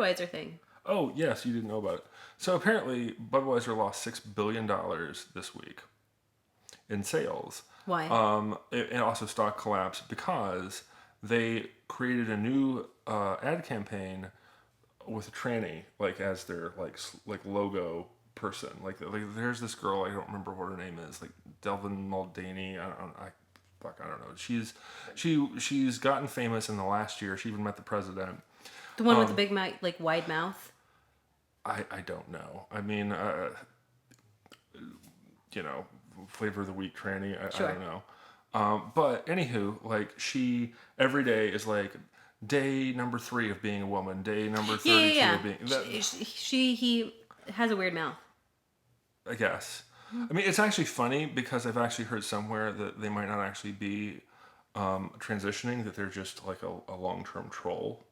Budweiser thing. Oh, yes, you didn't know about it. So apparently, Budweiser lost $6 billion this week in sales. Why? And also stock collapse because they created a new ad campaign with a tranny, like as their like logo person. Like there's this girl, I don't remember what her name is, like Delvin Muldaney. I don't know. She's gotten famous in the last year. She even met the president. The one with the big like wide mouth. I don't know. I mean, flavor of the week tranny. Sure. I don't know. But anywho, like she every day is like day number 3 of being a woman, day number 32 of being. He has a weird mouth. I guess. I mean, it's actually funny because I've actually heard somewhere that they might not actually be transitioning; that they're just like a long-term troll.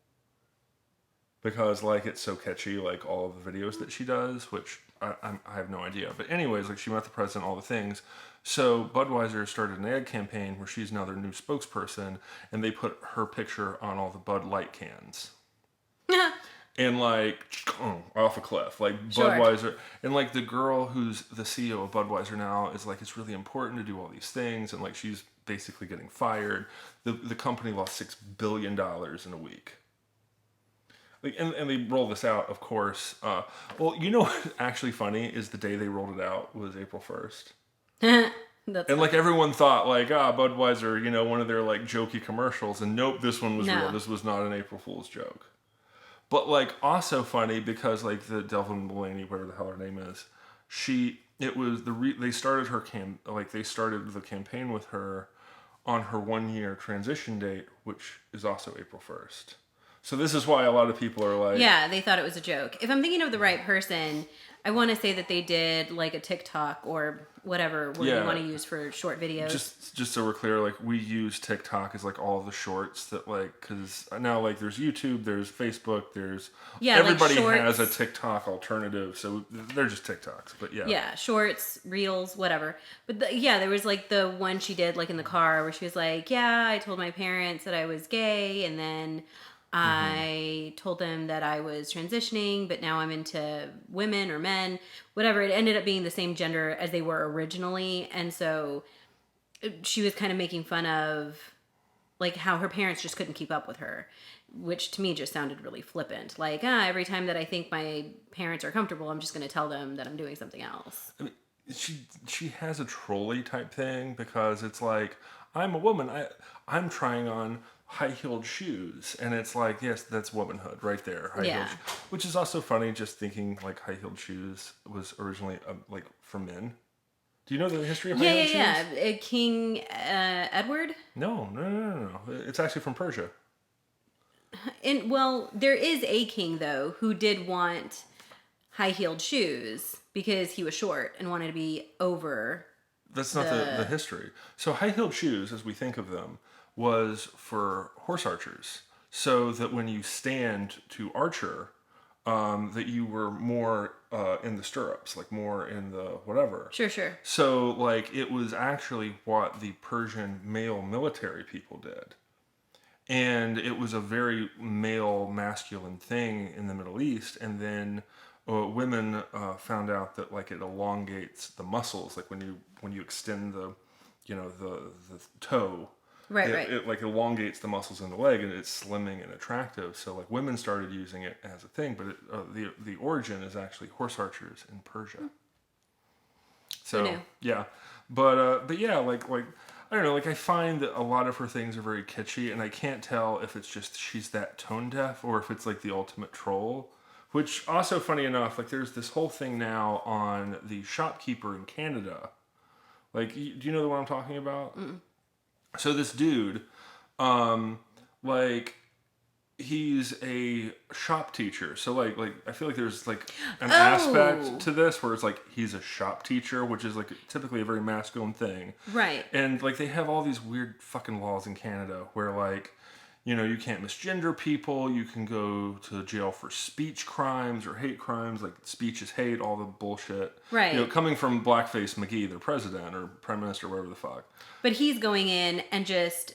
Because like it's so catchy, like all of the videos that she does, which I have no idea. But anyways, like she met the president, all the things. So Budweiser started an ad campaign where she's now their new spokesperson, and they put her picture on all the Bud Light cans. And like off a cliff, like sure. Budweiser, and like the girl who's the CEO of Budweiser now is like, it's really important to do all these things, and like she's basically getting fired. The company lost $6 billion in a week. Like, and they roll this out, of course. Well, you know what's actually funny is the day they rolled it out was April 1st. And like everyone thought like, Budweiser, one of their like jokey commercials, and nope, this one was real. This was not an April Fool's joke. But like also funny because like the Delvin Mullaney, whatever the hell her name is, they started the campaign with her on her 1-year transition date, which is also April 1st. So this is why a lot of people are like... Yeah, they thought it was a joke. If I'm thinking of the right person, I want to say that they did like a TikTok or whatever word you want to use for short videos. Just so we're clear, like we use TikTok as like all of the shorts that like... Because now like there's YouTube, there's Facebook, there's... Yeah, everybody like has a TikTok alternative, so they're just TikToks, but yeah. Yeah, shorts, reels, whatever. But there was like the one she did like in the car where she was like, yeah, I told my parents that I was gay, and then... I told them that I was transitioning, but now I'm into women or men, whatever. It ended up being the same gender as they were originally. And so she was kind of making fun of like how her parents just couldn't keep up with her, which to me just sounded really flippant. Like, every time that I think my parents are comfortable, I'm just going to tell them that I'm doing something else. I mean, she has a trolley type thing because it's like, I'm a woman. I'm trying on high-heeled shoes, and it's like, yes, that's womanhood right there. High-heeled which is also funny, just thinking like high-heeled shoes was originally like for men. Do you know the history of high-heeled shoes? Yeah. King Edward? No. It's actually from Persia. And well, there is a king though who did want high-heeled shoes because he was short and wanted to be over. That's not the history. So high-heeled shoes, as we think of them, was for horse archers, so that when you stand to archer, that you were more in the stirrups, like more in the whatever. Sure. So like it was actually what the Persian male military people did. And it was a very male masculine thing in the Middle East, and then women found out that like it elongates the muscles, like when you extend the toe. Right. It like elongates the muscles in the leg, and it's slimming and attractive. So like women started using it as a thing, but the origin is actually horse archers in Persia. So yeah, but yeah, like I don't know, like I find that a lot of her things are very kitschy, and I can't tell if it's just she's that tone deaf or if it's like the ultimate troll. Which also, funny enough, like there's this whole thing now on the shopkeeper in Canada. Like, do you know the one I'm talking about? Mm-mm. So this dude, like, he's a shop teacher. So like I feel like there's like an aspect to this where it's like he's a shop teacher, which is like typically a very masculine thing. Right. And like they have all these weird fucking laws in Canada where like, you can't misgender people. You can go to jail for speech crimes or hate crimes. Like speech is hate, all the bullshit. Right. Coming from Blackface McGee, their president or prime minister, whatever the fuck. But he's going in and just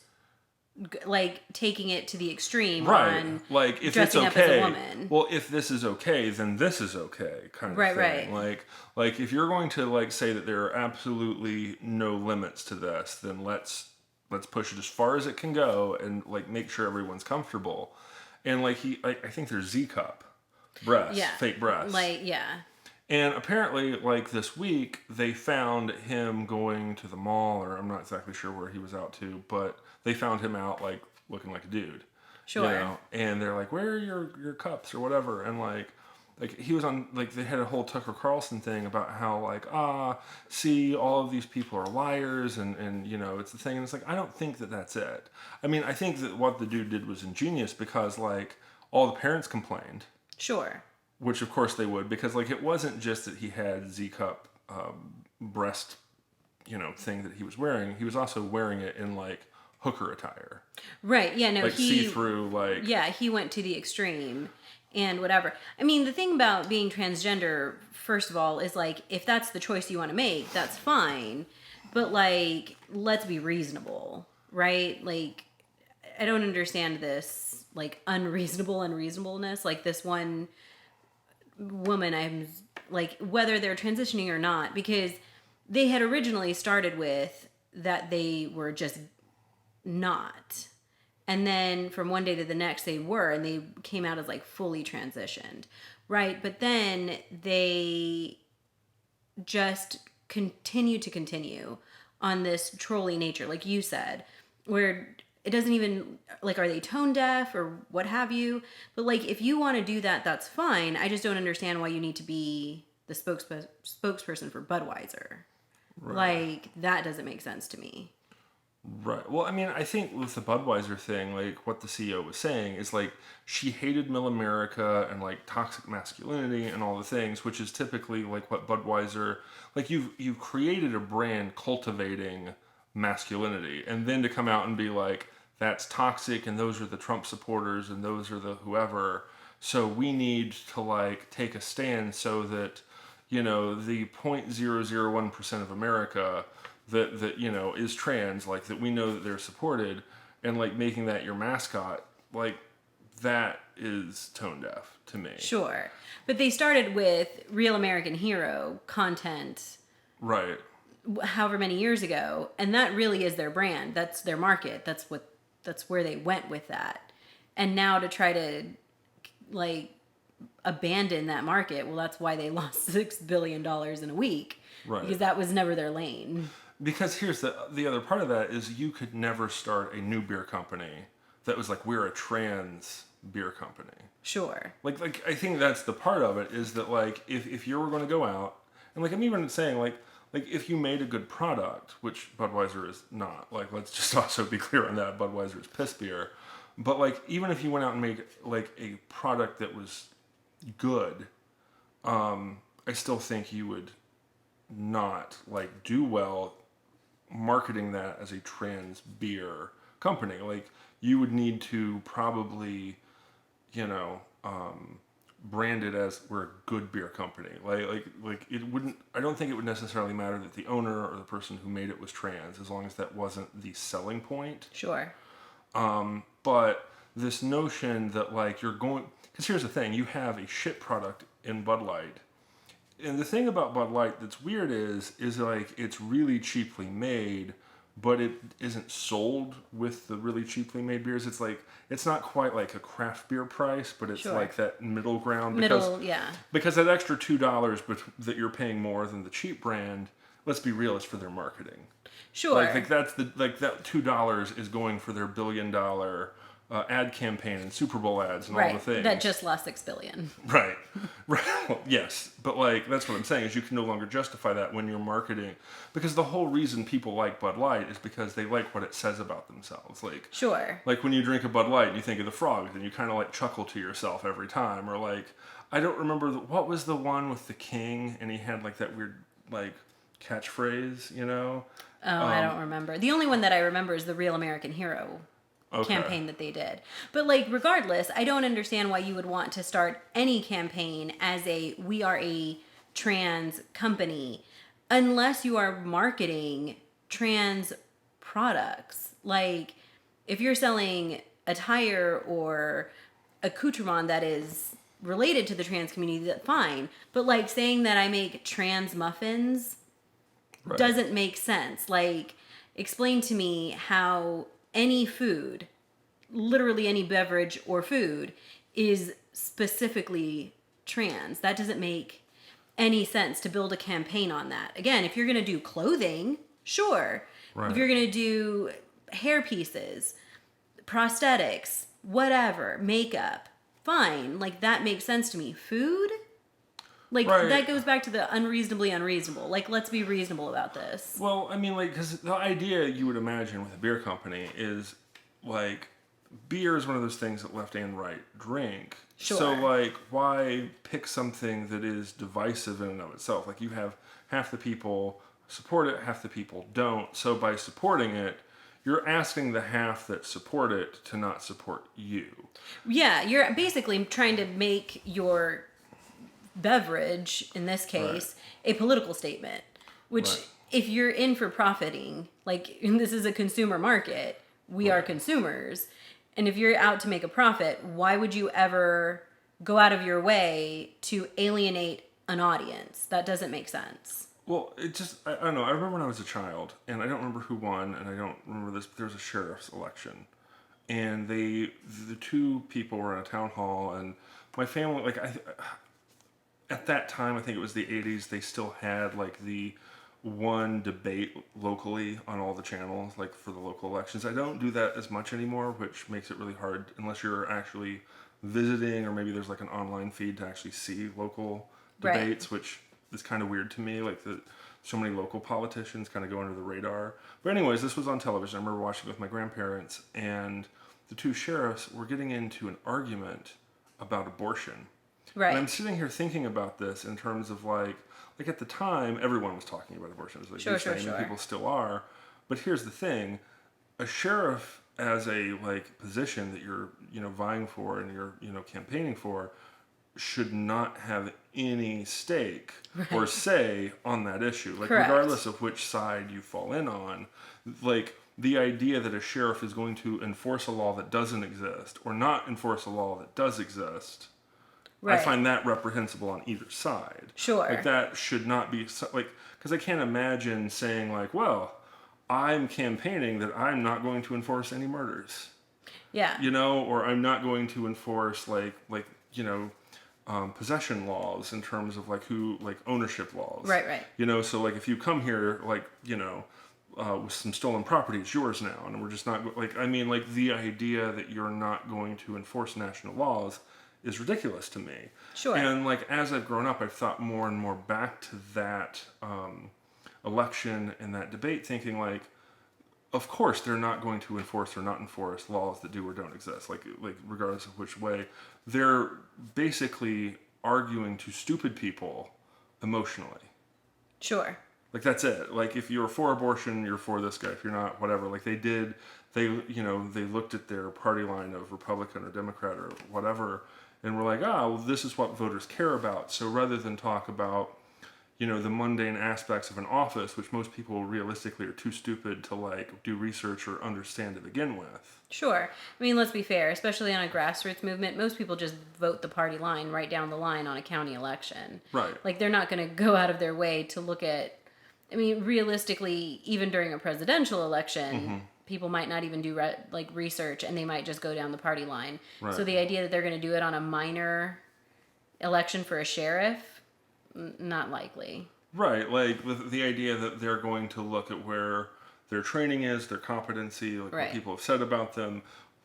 like taking it to the extreme Right. on Like, if it's dressing up as a okay, woman. well, if this is okay, then this is okay, kind of Right, thing. right. Like if you're going to like say that there are absolutely no limits to this, then let's push it as far as it can go and like make sure everyone's comfortable. And like I think there's Z cup breasts, Yeah. fake breasts. Like, yeah. And apparently, like this week, they found him going to the mall, or I'm not exactly sure where he was out to, but they found him out like looking like a dude. Sure. You know, and they're like, "Where are your cups or whatever?" And like he was on like they had a whole Tucker Carlson thing about how like see all of these people are liars and you know it's the thing and it's like I don't think that that's it. I mean I think that what the dude did was ingenious because like all the parents complained, Sure. which of course they would because like it wasn't just that he had Z cup breast you know thing that he was wearing. He was also wearing it in like hooker attire. Right. Yeah, no, Like he see through like yeah, he went to the extreme and whatever. I mean, the thing about being transgender, first of all, is like if that's the choice you want to make, that's fine. But like let's be reasonable, right? Like I don't understand this like unreasonableness. Like this one woman, I'm like whether they're transitioning or not, because they had originally started with that they were just not. And then from one day to the next they were and they came out as like fully transitioned. Right? But then they just continue on this trolly nature, like you said, where it doesn't even like are they tone deaf or what have you? But like if you want to do that, that's fine. I just don't understand why you need to be the spokesperson for Budweiser. right. Like that doesn't make sense to me. Right. Well, I mean, I think with the Budweiser thing, like what the CEO was saying is like she hated Mill America and like toxic masculinity and all the things, which is typically like what Budweiser like you've created a brand cultivating masculinity, and then to come out and be like that's toxic and those are the Trump supporters and those are the whoever. So we need to like take a stand so that you know the 0.001% of America that you know is trans like that we know that they're supported and like making that your mascot like that is tone deaf to me. Sure. But they started with Real American Hero content Right. however many years ago, and that really is their brand. That's their market. That's where they went with that. And now to try to like abandon that market, well that's why they lost $6 billion in a week. Right. Because that was never their lane. Because here's the other part of that is you could never start a new beer company that was like we're a trans beer company. Sure. Like I think that's the part of it is that like if you were going to go out and like I'm even saying like if you made a good product, which Budweiser is not, like let's just also be clear on that, Budweiser is piss beer. But like even if you went out and made like a product that was good, I still think you would not like do well marketing that as a trans beer company. Like you would need to probably, you know, brand it as we're a good beer company. Like it wouldn't. I don't think it would necessarily matter that the owner or the person who made it was trans, as long as that wasn't the selling point. Sure. But this notion that like you're going, because here's the thing: you have a shit product in Bud Light. And the thing about Bud Light that's weird is like it's really cheaply made, but it isn't sold with the really cheaply made beers. It's like it's not quite like a craft beer price, but it's Sure. like that middle ground. Because, Yeah. Because that extra $2 that you're paying more than the cheap brand, let's be real, it's for their marketing. Sure. Like that's that $2 is going for their $1 billion ad campaign and Super Bowl ads and all the things. That just lost $6 billion. Right. Right. Well, yes. But like that's what I'm saying is you can no longer justify that when you're marketing because the whole reason people like Bud Light is because they like what it says about themselves. Like Sure. like when you drink a Bud Light and you think of the frogs and you kind of like chuckle to yourself every time or like I don't remember what was the one with the king and he had like that weird like catchphrase, you know? Oh, I don't remember. The only one that I remember is the Real American Hero campaign that they did. But like regardless, I don't understand why you would want to start any campaign as we are a trans company unless you are marketing trans products. Like if you're selling attire or accoutrement that is related to the trans community, that fine. But like saying that I make trans muffins Right. doesn't make sense. Like, explain to me how any food, literally any beverage or food, is specifically trans. That doesn't make any sense to build a campaign on that. Again, if you're going to do clothing, sure. Right. If you're going to do hair pieces, prosthetics, whatever, makeup, fine. Like, that makes sense to me. Food? Like, Right. that goes back to the unreasonably unreasonable. Like, let's be reasonable about this. Well, I mean, like, because the idea you would imagine with a beer company is, like, beer is one of those things that left and right drink. Sure. So, like, why pick something that is divisive in and of itself? Like, you have half the people support it, half the people don't. So, by supporting it, you're asking the half that support it to not support you. Yeah, you're basically trying to make your beverage, in this case, a political statement. Which, Right. if you're in for profiting, like, and this is a consumer market, we are consumers. And if you're out to make a profit, why would you ever go out of your way to alienate an audience? That doesn't make sense. Well, it just, I don't know. I remember when I was a child, and I don't remember who won, and I don't remember this, but there was a sheriff's election. And the two people were in a town hall, and my family, like, at that time, I think it was the 80s, they still had, like, the one debate locally on all the channels, like, for the local elections. I don't do that as much anymore, which makes it really hard unless you're actually visiting, or maybe there's, like, an online feed to actually see local debates, which is kind of weird to me, like, so many local politicians kind of go under the radar. But anyways, this was on television. I remember watching it with my grandparents, and the two sheriffs were getting into an argument about abortion. Right. And I'm sitting here thinking about this in terms of like at the time, everyone was talking about abortion. It was like Sure. and people still are. But here's the thing: a sheriff, as a position that you're vying for and you're campaigning for, should not have any stake or say on that issue. Like, Correct. regardless of which side you fall in on, like, the idea that a sheriff is going to enforce a law that doesn't exist or not enforce a law that does exist, I find that reprehensible on either side. Sure. Like, that should not be, like, because I can't imagine saying, like, well, I'm campaigning that I'm not going to enforce any murders. Yeah. Or I'm not going to enforce, possession laws in terms of, like, ownership laws. Right. So, like, if you come here, with some stolen property, it's yours now. And we're just not, the idea that you're not going to enforce national laws is ridiculous to me. Sure. And, like, as I've grown up, I've thought more and more back to that election and that debate, thinking, like, of course they're not going to enforce or not enforce laws that do or don't exist, like regardless of which way. They're basically arguing to stupid people emotionally. Sure. Like, that's it. Like, if you're for abortion, you're for this guy. If you're not, whatever. Like, they looked at their party line of Republican or Democrat or whatever, and were like, well, this is what voters care about. So rather than talk about, the mundane aspects of an office, which most people realistically are too stupid to, like, do research or understand to begin with. Sure. I mean, let's be fair, especially on a grassroots movement, most people just vote the party line right down the line on a county election. Right. Like, they're not going to go out of their way to look at, I mean, realistically, even during a presidential election, people might not even do research, and they might just go down the party line. Right. So the idea that they're going to do it on a minor election for a sheriff, not likely. Right, like, with the idea that they're going to look at where their training is, their competency, like, what people have said about them,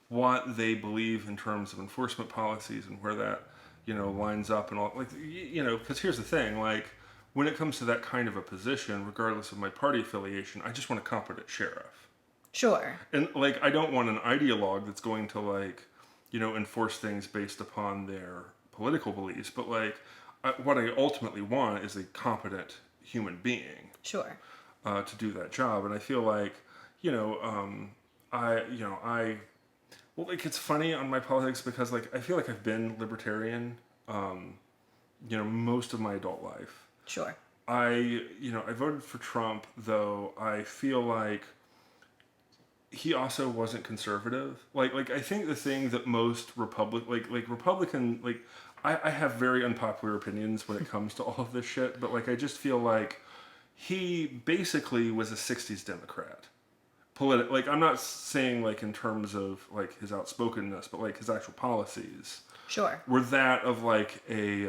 what they believe in terms of enforcement policies, and where that, lines up and all. Like, because here's the thing, like, when it comes to that kind of a position, regardless of my party affiliation, I just want a competent sheriff. Sure. And, like, I don't want an ideologue that's going to, like, enforce things based upon their political beliefs, but, like, what I ultimately want is a competent human being. Sure. To do that job. And I feel like, it's funny on my politics because, like, I feel like I've been libertarian, most of my adult life. Sure. I voted for Trump, though I feel like he also wasn't conservative. Like I think the thing that most Republican, I have very unpopular opinions when it comes to all of this shit, but like I just feel like he basically was a 60s Democrat. Like I'm not saying like in terms of like his outspokenness, but like his actual policies Sure. were that of like a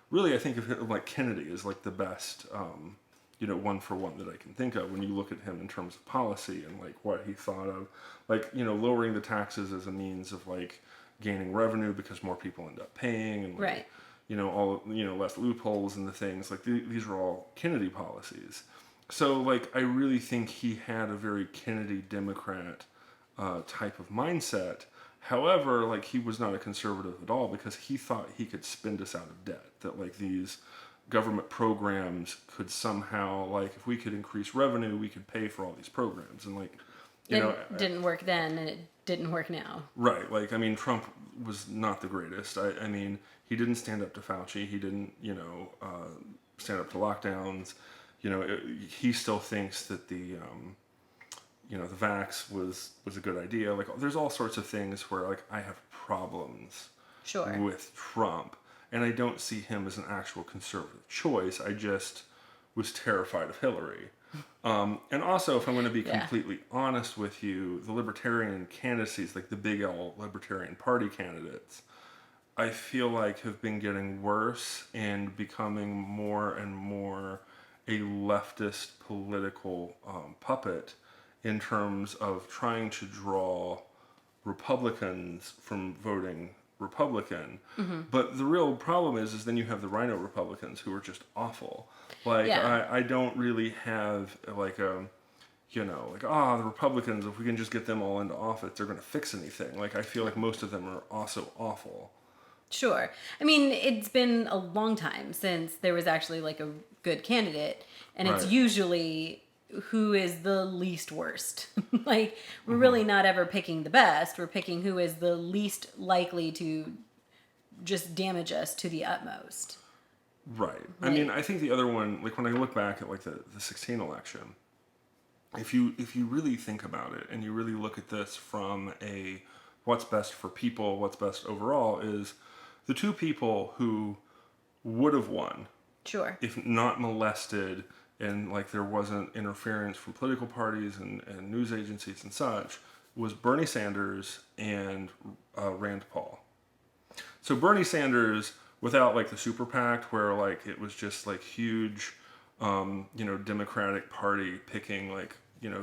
really I think of him, like Kennedy is like the best one for one that I can think of when you look at him in terms of policy and like what he thought of, like lowering the taxes as a means of like gaining revenue because more people end up paying and like, Right. all less loopholes and the things like these are all Kennedy policies. So like I really think he had a very Kennedy Democrat type of mindset. However, like he was not a conservative at all because he thought he could spend us out of debt. That like these government programs could somehow like if we could increase revenue, we could pay for all these programs and like It didn't work then, and it didn't work now. right. Like I mean, Trump was not the greatest. I mean, he didn't stand up to Fauci. He didn't stand up to lockdowns. He still thinks that the vax was a good idea. Like, there's all sorts of things where like I have problems Sure. with Trump, and I don't see him as an actual conservative choice. I just was terrified of Hillary. And also, if I'm going to be completely honest with you, the libertarian candidacies, like the big L Libertarian Party candidates, I feel like have been getting worse and becoming more and more a leftist political puppet in terms of trying to draw Republicans from voting Republican. Mm-hmm. But the real problem is then you have the Rhino Republicans who are just awful. Like, I don't really have like a, the Republicans, if we can just get them all into office, they're going to fix anything. Like, I feel like most of them are also awful. Sure. I mean, it's been a long time since there was actually like a good candidate, and it's usually who is the least worst. Like, we're really not ever picking the best. We're picking who is the least likely to just damage us to the utmost. Right. I mean, I think the other one, like when I look back at like the 16 election, if you really think about it and you really look at this from a what's best for people, what's best overall, is the two people who would have won, sure, if not molested and like there wasn't interference from political parties and news agencies and such, was Bernie Sanders and Rand Paul. So Bernie Sanders, without like the super PAC, where like it was just like huge, Democratic Party picking like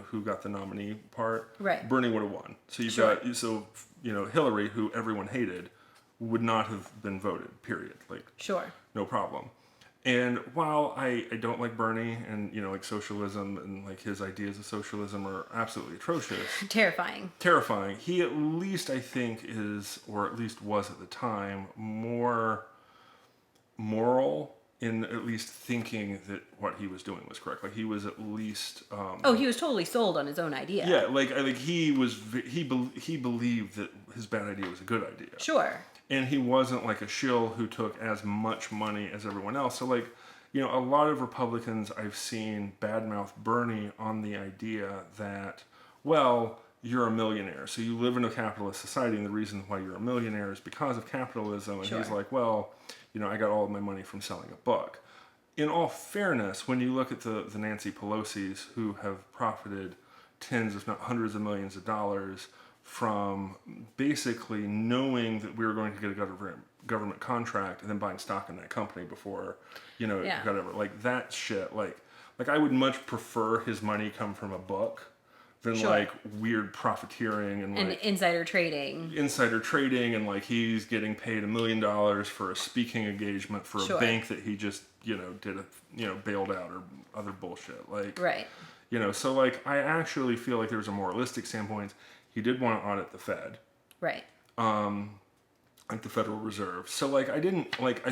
who got the nominee part. Right. Bernie would have won. So you've got Hillary, who everyone hated, would not have been voted. Period. Like sure, no problem. And while I don't like Bernie and like socialism and like his ideas of socialism are absolutely atrocious, terrifying, he at least I think is, or at least was at the time, more moral in at least thinking that what he was doing was correct. Like he was at least he was totally sold on his own idea. Yeah, like I think he believed that his bad idea was a good idea. Sure. And he wasn't like a shill who took as much money as everyone else. So like, a lot of Republicans I've seen badmouth Bernie on the idea that, well, you're a millionaire. So you live in a capitalist society and the reason why you're a millionaire is because of capitalism. And sure. He's like, well, I got all of my money from selling a book. In all fairness, when you look at the Nancy Pelosi's who have profited tens, if not hundreds of millions of dollars from basically knowing that we were going to get a government contract and then buying stock in that company before, it got ever, like that shit, like I would much prefer his money come from a book than sure. like weird profiteering and like insider trading and like he's getting paid $1 million for a speaking engagement for sure. a bank that he just, did bailed out or other bullshit. Like, right. So like I actually feel like there's a moralistic standpoint. He did want to audit the Fed. Right. Like the Federal Reserve. So like I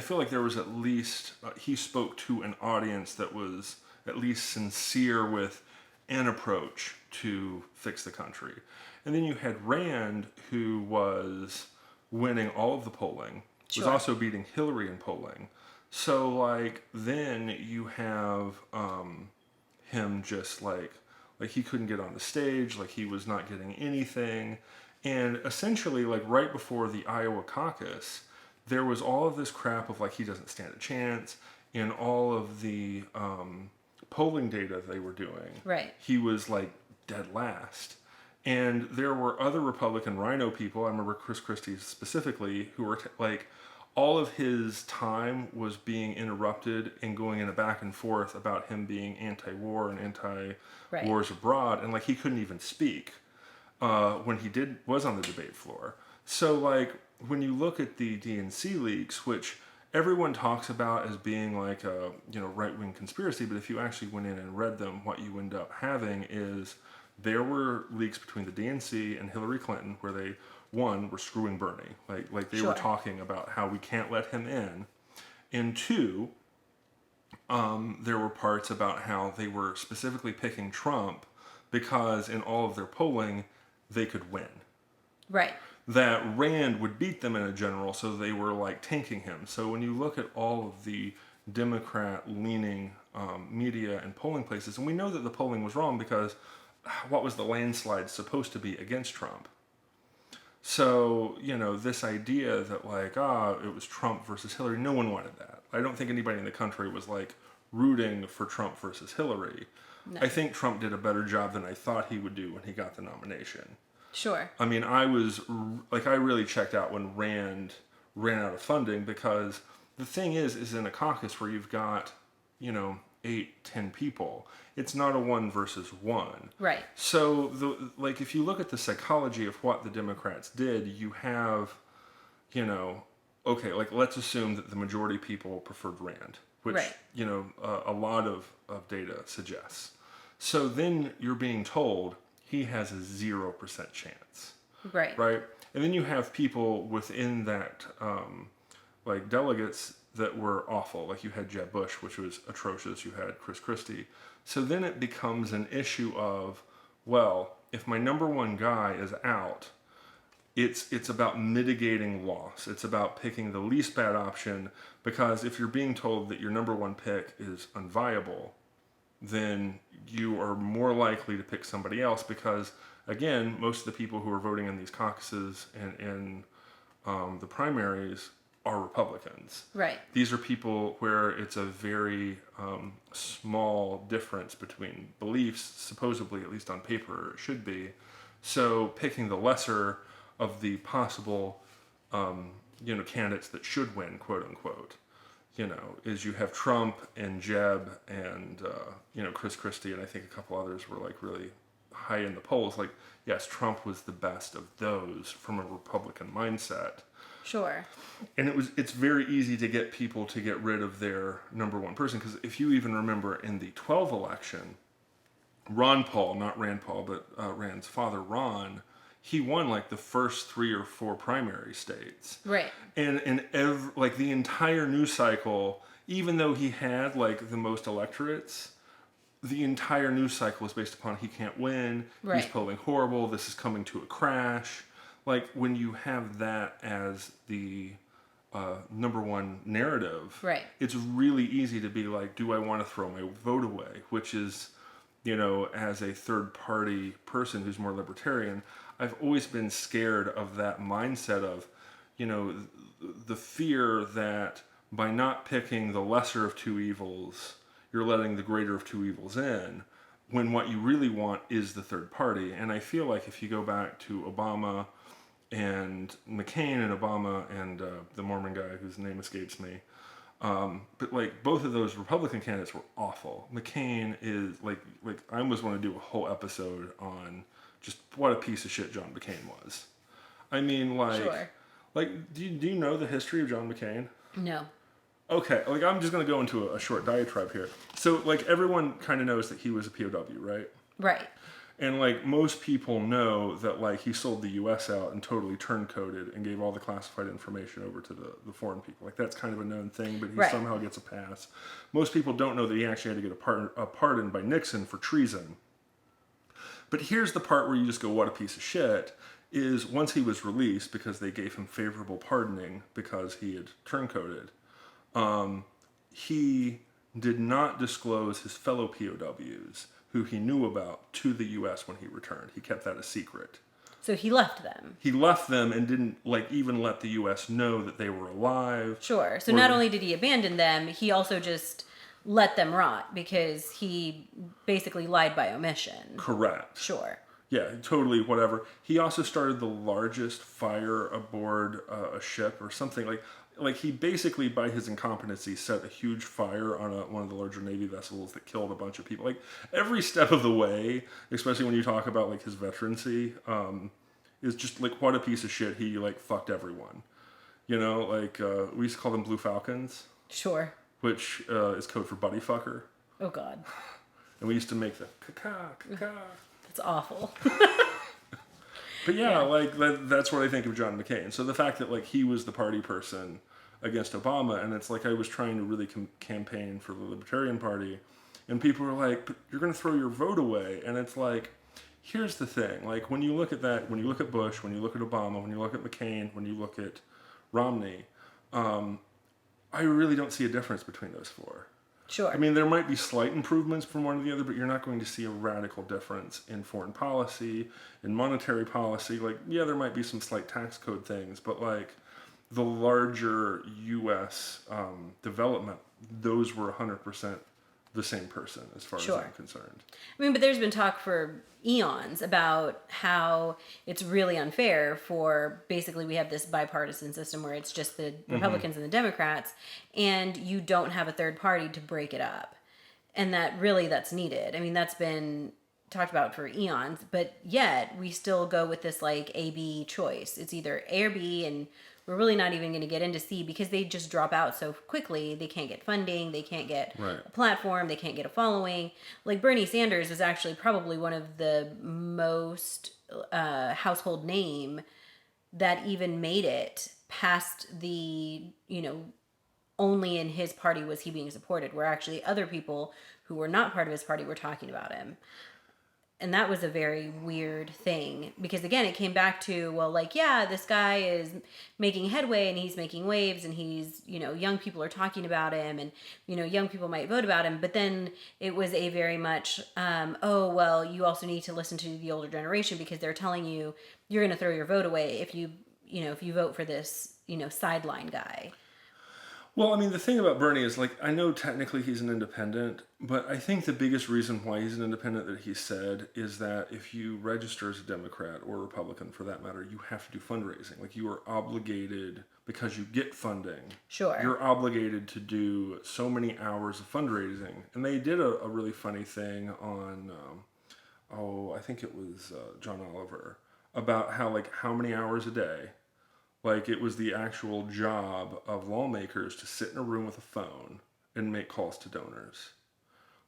feel like there was at least, he spoke to an audience that was at least sincere with an approach to fix the country. And then you had Rand, who was winning all of the polling, sure. was also beating Hillary in polling. So like then you have him just like Like he couldn't get on the stage, like he was not getting anything. And essentially, like right before the Iowa caucus, there was all of this crap of like he doesn't stand a chance, and all of the polling data they were doing. Right. He was like dead last. And there were other Republican rhino people, I remember Chris Christie specifically, who were like, all of his time was being interrupted and going in a back and forth about him being anti-war and anti-wars abroad, and like he couldn't even speak when he was on the debate floor. So like when you look at the DNC leaks, which everyone talks about as being like a right-wing conspiracy, but if you actually went in and read them, what you end up having is there were leaks between the DNC and Hillary Clinton where they, one, were screwing Bernie. Like they were talking about how we can't let him in. And two, there were parts about how they were specifically picking Trump because in all of their polling, they could win. Right. That Rand would beat them in a general, so they were like tanking him. So when you look at all of the Democrat-leaning media and polling places, and we know that the polling was wrong because what was the landslide supposed to be against Trump? So, this idea that like, it was Trump versus Hillary, no one wanted that. I don't think anybody in the country was like rooting for Trump versus Hillary. No. I think Trump did a better job than I thought he would do when he got the nomination. Sure. I mean, I really checked out when Rand ran out of funding because the thing is in a caucus where you've got, 8-10 people, it's not a 1 versus 1. Right. So if you look at the psychology of what the Democrats did, you have, let's assume that the majority of people preferred Rand, which, a lot of data suggests. So then you're being told he has a 0% chance. Right. Right. And then you have people within that, delegates that were awful. Like you had Jeb Bush, which was atrocious. You had Chris Christie. So then it becomes an issue of, well, if my number one guy is out, it's about mitigating loss. It's about picking the least bad option, because if you're being told that your number one pick is unviable, then you are more likely to pick somebody else because, again, most of the people who are voting in these caucuses and in the primaries are Republicans. Right. These are people where it's a very small difference between beliefs, supposedly, at least on paper, it should be. So picking the lesser of the possible, candidates that should win, quote unquote, is you have Trump and Jeb and, Chris Christie, and I think a couple others were like really high in the polls. Like, yes, Trump was the best of those from a Republican mindset. Sure. And it's very easy to get people to get rid of their number one person, because if you even remember in the 2012 election, Ron Paul, not Rand Paul, but Rand's father, Ron, he won like the first 3 or 4 primary states. Right. And the entire news cycle, even though he had like the most electorates, the entire news cycle is based upon he can't win, right. He's polling horrible, this is coming to a crash. Like when you have that as the number one narrative, right. It's really easy to be like, do I want to throw my vote away? Which is, as a third party person who's more libertarian, I've always been scared of that mindset of, the fear that by not picking the lesser of two evils, you're letting the greater of two evils in, when what you really want is the third party. And I feel like if you go back to Obama and McCain and Obama and the Mormon guy whose name escapes me, but like both of those Republican candidates were awful. McCain is like I almost want to do a whole episode on just what a piece of shit John McCain was. I mean, sure. Do you know the history of John McCain? No. Okay, I'm just going to go into a short diatribe here. So everyone kind of knows that he was a POW, right? Right. And most people know that he sold the U.S. out and totally turncoated and gave all the classified information over to the foreign people. That's kind of a known thing, but he right. somehow gets a pass. Most people don't know that he actually had to get a pardon by Nixon for treason. But here's the part where you just go, what a piece of shit, is once he was released, because they gave him favorable pardoning because he had turncoated, he did not disclose his fellow POWs who he knew about to the U.S. when he returned. He kept that a secret. So he left them. He left them and didn't even let the U.S. know that they were alive. Sure. So not only did he abandon them, he also just let them rot because he basically lied by omission. Correct. Sure. Yeah, totally, whatever. He also started the largest fire aboard a ship or something. Like he basically, by his incompetency, set a huge fire on one of the larger Navy vessels that killed a bunch of people. Like, every step of the way, especially when you talk about, like, his veterancy, is just, like, what a piece of shit. He, like, fucked everyone. You know, like, we used to call them Blue Falcons. Sure. Which is code for buddy fucker. Oh, God. And we used to make the caca. It's awful. But yeah, like that's what I think of John McCain. So the fact that like he was the party person against Obama, and it's like I was trying to really campaign for the Libertarian Party, and people were like, "But you're going to throw your vote away," and it's like, here's the thing: like when you look at that, when you look at Bush, when you look at Obama, when you look at McCain, when you look at Romney, I really don't see a difference between those four. Sure. I mean, there might be slight improvements from one to the other, but you're not going to see a radical difference in foreign policy, in monetary policy. Like, yeah, there might be some slight tax code things, but like the larger U.S. Development, those were 100% the same person as far as I'm concerned. I mean, but there's been talk for eons about how it's really unfair for basically we have this bipartisan system where it's just the Republicans and the Democrats, and you don't have a third party to break it up. And that's needed. I mean, that's been talked about for eons, but yet we still go with this like A-B choice. It's either A or B, and we're really not even going to get into C because they just drop out so quickly. They can't get funding. They can't get a platform. They can't get a following. Like Bernie Sanders was actually probably one of the most household name that even made it past the, only in his party was he being supported, where actually other people who were not part of his party were talking about him. And that was a very weird thing because, again, it came back to, well, like, yeah, this guy is making headway and he's making waves and he's, young people are talking about him and, young people might vote about him. But then it was a very much, oh, well, you also need to listen to the older generation because they're telling you you're going to throw your vote away if you vote for this, sideline guy. Well, I mean, the thing about Bernie is, like, I know technically he's an independent, but I think the biggest reason why he's an independent that he said is that if you register as a Democrat or Republican, for that matter, you have to do fundraising. Like, you are obligated, because you get funding, you're obligated to do so many hours of fundraising. And they did a really funny thing on, I think it was John Oliver, about how many hours a day. Like, it was the actual job of lawmakers to sit in a room with a phone and make calls to donors.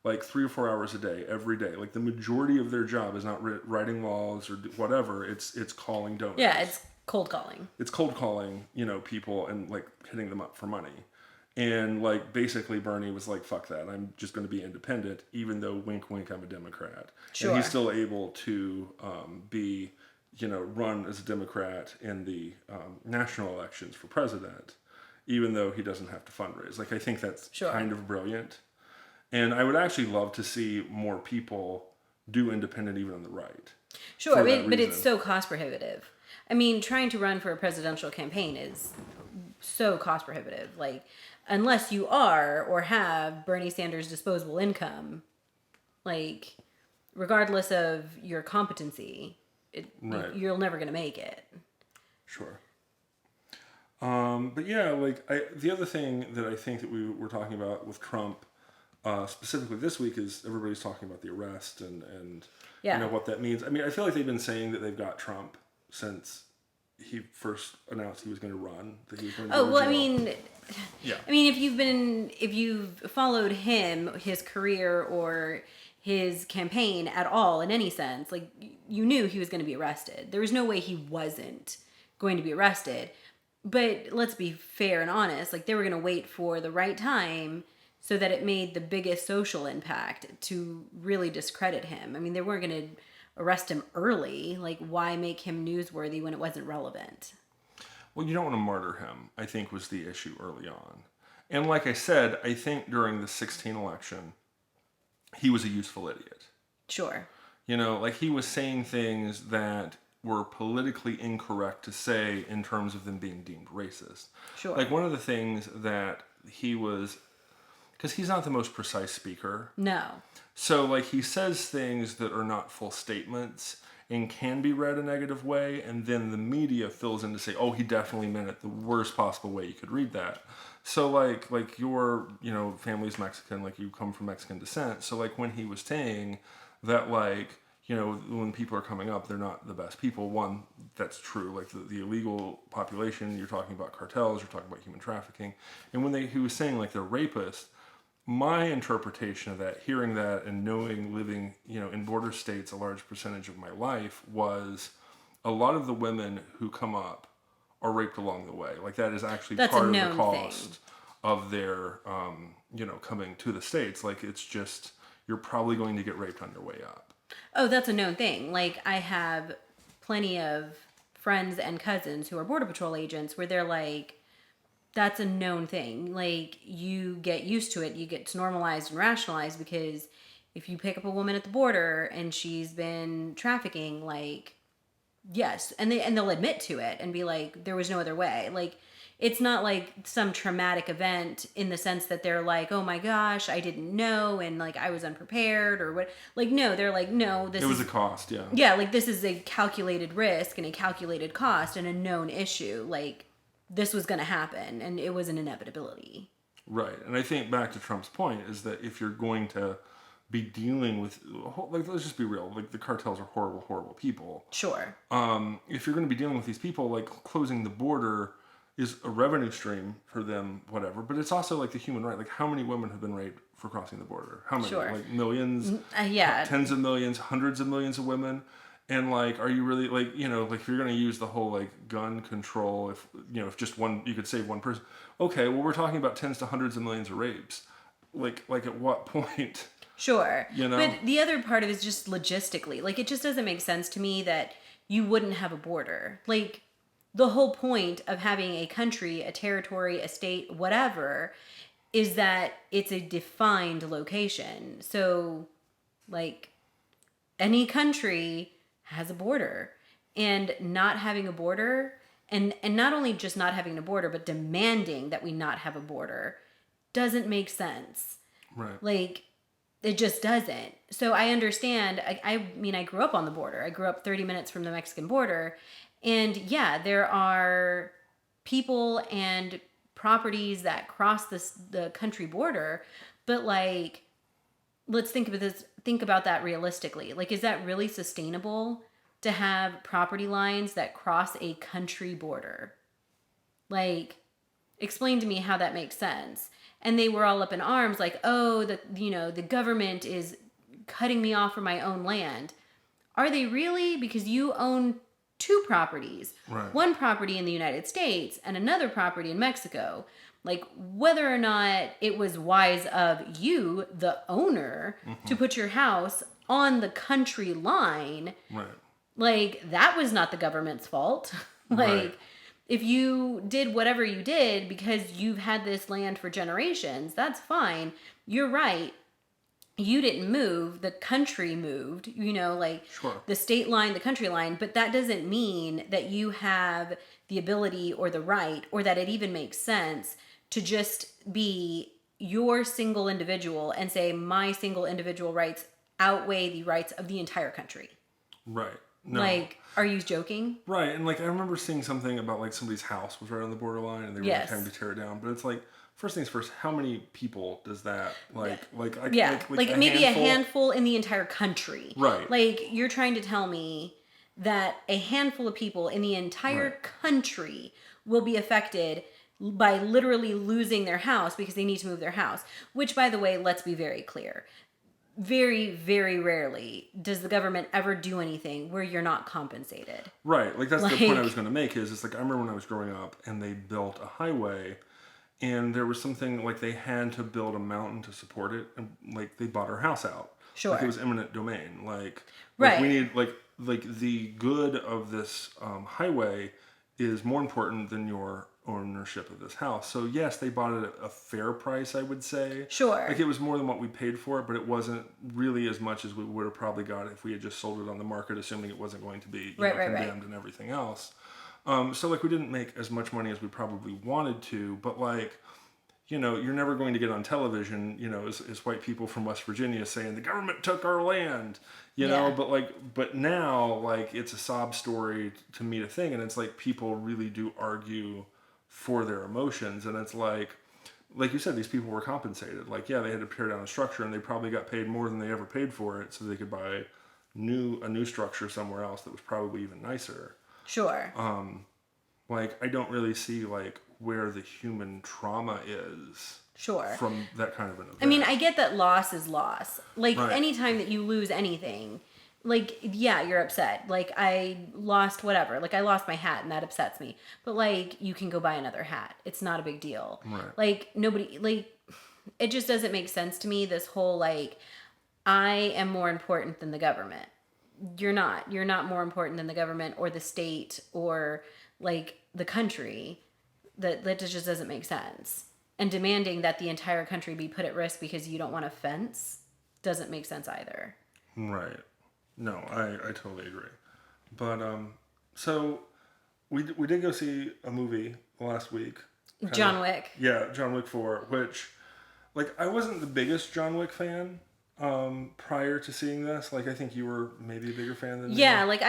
Like, 3 or 4 hours a day, every day. Like, the majority of their job is not writing laws or whatever. It's calling donors. Yeah, it's cold calling. It's cold calling, people and, like, hitting them up for money. And, like, basically Bernie was like, fuck that. I'm just going to be independent, even though, wink, wink, I'm a Democrat. Sure. And he's still able to be... run as a Democrat in the national elections for president, even though he doesn't have to fundraise. Like, I think that's kind of brilliant. And I would actually love to see more people do independent even on the right. Sure, but it's so cost prohibitive. I mean, trying to run for a presidential campaign is so cost prohibitive. Like, unless you are or have Bernie Sanders' disposable income, like, regardless of your competency... you're never going to make it. Sure. But yeah, like the other thing that I think that we were talking about with Trump, specifically this week, is everybody's talking about the arrest and what that means. I mean, I feel like they've been saying that they've got Trump since he first announced he was going to run. That he was going to well, I mean, I mean, if you've followed him, his career or his campaign at all in any sense, like, you knew he was going to be arrested. There was no way he wasn't going to be arrested. But let's be fair and honest, like, they were going to wait for the right time so that it made the biggest social impact to really discredit him. I mean, they weren't going to arrest him early. Like, why make him newsworthy when it wasn't relevant? Well, you don't want to martyr him, I think, was the issue early on. And like I said, I think during the 2016 election, he was a useful idiot. Sure. You know, like he was saying things that were politically incorrect to say in terms of them being deemed racist. Sure. Like one of the things that he was, because he's not the most precise speaker. No. So like he says things that are not full statements and can be read a negative way, and then the media fills in to say, oh, he definitely meant it the worst possible way you could read that. So like your, you know, family's Mexican, like you come from Mexican descent. So like when he was saying that, like, you know, when people are coming up, they're not the best people. One, that's true. Like the illegal population, you're talking about cartels, you're talking about human trafficking. And when he was saying like they're rapists, my interpretation of that, hearing that and knowing, living, you know, in border states a large percentage of my life, was a lot of the women who come up are raped along the way. Like that is actually That's part a of the known cost thing. of their, you know, coming to the States. Like it's just, you're probably going to get raped on your way up. Oh, that's a known thing. Like, I have plenty of friends and cousins who are Border Patrol agents where they're like, that's a known thing. Like, you get used to it, you get normalized and rationalized, because if you pick up a woman at the border and she's been trafficking, like, yes, and they'll admit to it and be like, there was no other way. Like, it's not like some traumatic event in the sense that they're like, oh my gosh, I didn't know, and like I was unprepared or what. Like, no, they're like, no, this It was is a cost, yeah. yeah, like this is a calculated risk and a calculated cost and a known issue. Like, this was going to happen, and it was an inevitability. Right. And I think back to Trump's point is that if you're going to be dealing with, like, let's just be real, like the cartels are horrible, horrible people. Sure. If you're going to be dealing with these people, like closing the border is a revenue stream for them, whatever. But it's also like the human right. Like how many women have been raped for crossing the border? How many? Sure. Like millions? Yeah. Tens of millions, hundreds of millions of women. And like, are you really like, you know, like if you're going to use the whole like gun control, if, you know, if just one, you could save one person. Okay, well, we're talking about tens to hundreds of millions of rapes. Like at what point? Sure. You know? But the other part of it is just logistically. Like, it just doesn't make sense to me that you wouldn't have a border. Like, the whole point of having a country, a territory, a state, whatever, is that it's a defined location. So, like, any country has a border. And not having a border, and not only just not having a border, but demanding that we not have a border, doesn't make sense. Right. Like, it just doesn't. So I understand. I mean, I grew up on the border. I grew up 30 minutes from the Mexican border. And yeah, there are people and properties that cross the country border. But like, let's think about that realistically. Like, is that really sustainable to have property lines that cross a country border? Like, explain to me how that makes sense. And they were all up in arms like, oh, the government is cutting me off from my own land. Are they really? Because you own two properties. Right. One property in the United States and another property in Mexico. Like, whether or not it was wise of you, the owner, to put your house on the country line, Right. like, that was not the government's fault. Like, Right. if you did whatever you did because you've had this land for generations, that's fine. You're right. You didn't move. The country moved, like Sure. the state line, the country line. But that doesn't mean that you have the ability or the right, or that it even makes sense to just be your single individual and say my single individual rights outweigh the rights of the entire country. Right. No. Like, are you joking? Right, and like I remember seeing something about like somebody's house was right on the borderline, and they were Yes. like having to tear it down. But it's like, first things first, how many people does that like Yeah, like maybe handful? a handful in the entire country. Right. Like, you're trying to tell me that a handful of people in the entire Right. country will be affected by literally losing their house because they need to move their house. Which, by the way, let's be very clear. Very, very rarely does the government ever do anything where you're not compensated. Right, like that's the Like- point I was going to make. Is it's like I remember when I was growing up, and they built a highway, and there was something like they had to build a mountain to support it, and like they bought our house out. Sure. Like it was eminent domain. Like Right. we need like the good of this highway is more important than your ownership of this house. So yes, they bought it at a fair price, I would say. Sure. Like it was more than what we paid for it, but it wasn't really as much as we would have probably got if we had just sold it on the market, assuming it wasn't going to be condemned and everything else. So like we didn't make as much money as we probably wanted to, but like, you know, you're never going to get on television, you know, as white people from West Virginia saying the government took our land, you know, but now like it's a sob story to meet a thing. And it's like people really do argue for their emotions. And it's like you said, these people were compensated. Like, yeah, they had to tear down a structure and they probably got paid more than they ever paid for it. So they could buy a new structure somewhere else that was probably even nicer. Sure. Like, I don't really see like where the human trauma is sure from that kind of an event. I mean, I get that loss is loss. Like anytime that you lose anything, like, yeah, you're upset. Like I lost whatever. Like I lost my hat and that upsets me. But like you can go buy another hat. It's not a big deal. Right. Like nobody, like it just doesn't make sense to me, this whole like I am more important than the government. You're not. You're not more important than the government or the state or like the country. That just doesn't make sense. And demanding that the entire country be put at risk because you don't want a fence doesn't make sense either. Right. No, I totally agree. But so we did go see a movie last week. John Wick. Yeah, John Wick 4, which like I wasn't the biggest John Wick fan prior to seeing this. Like I think you were maybe a bigger fan than me. Yeah, like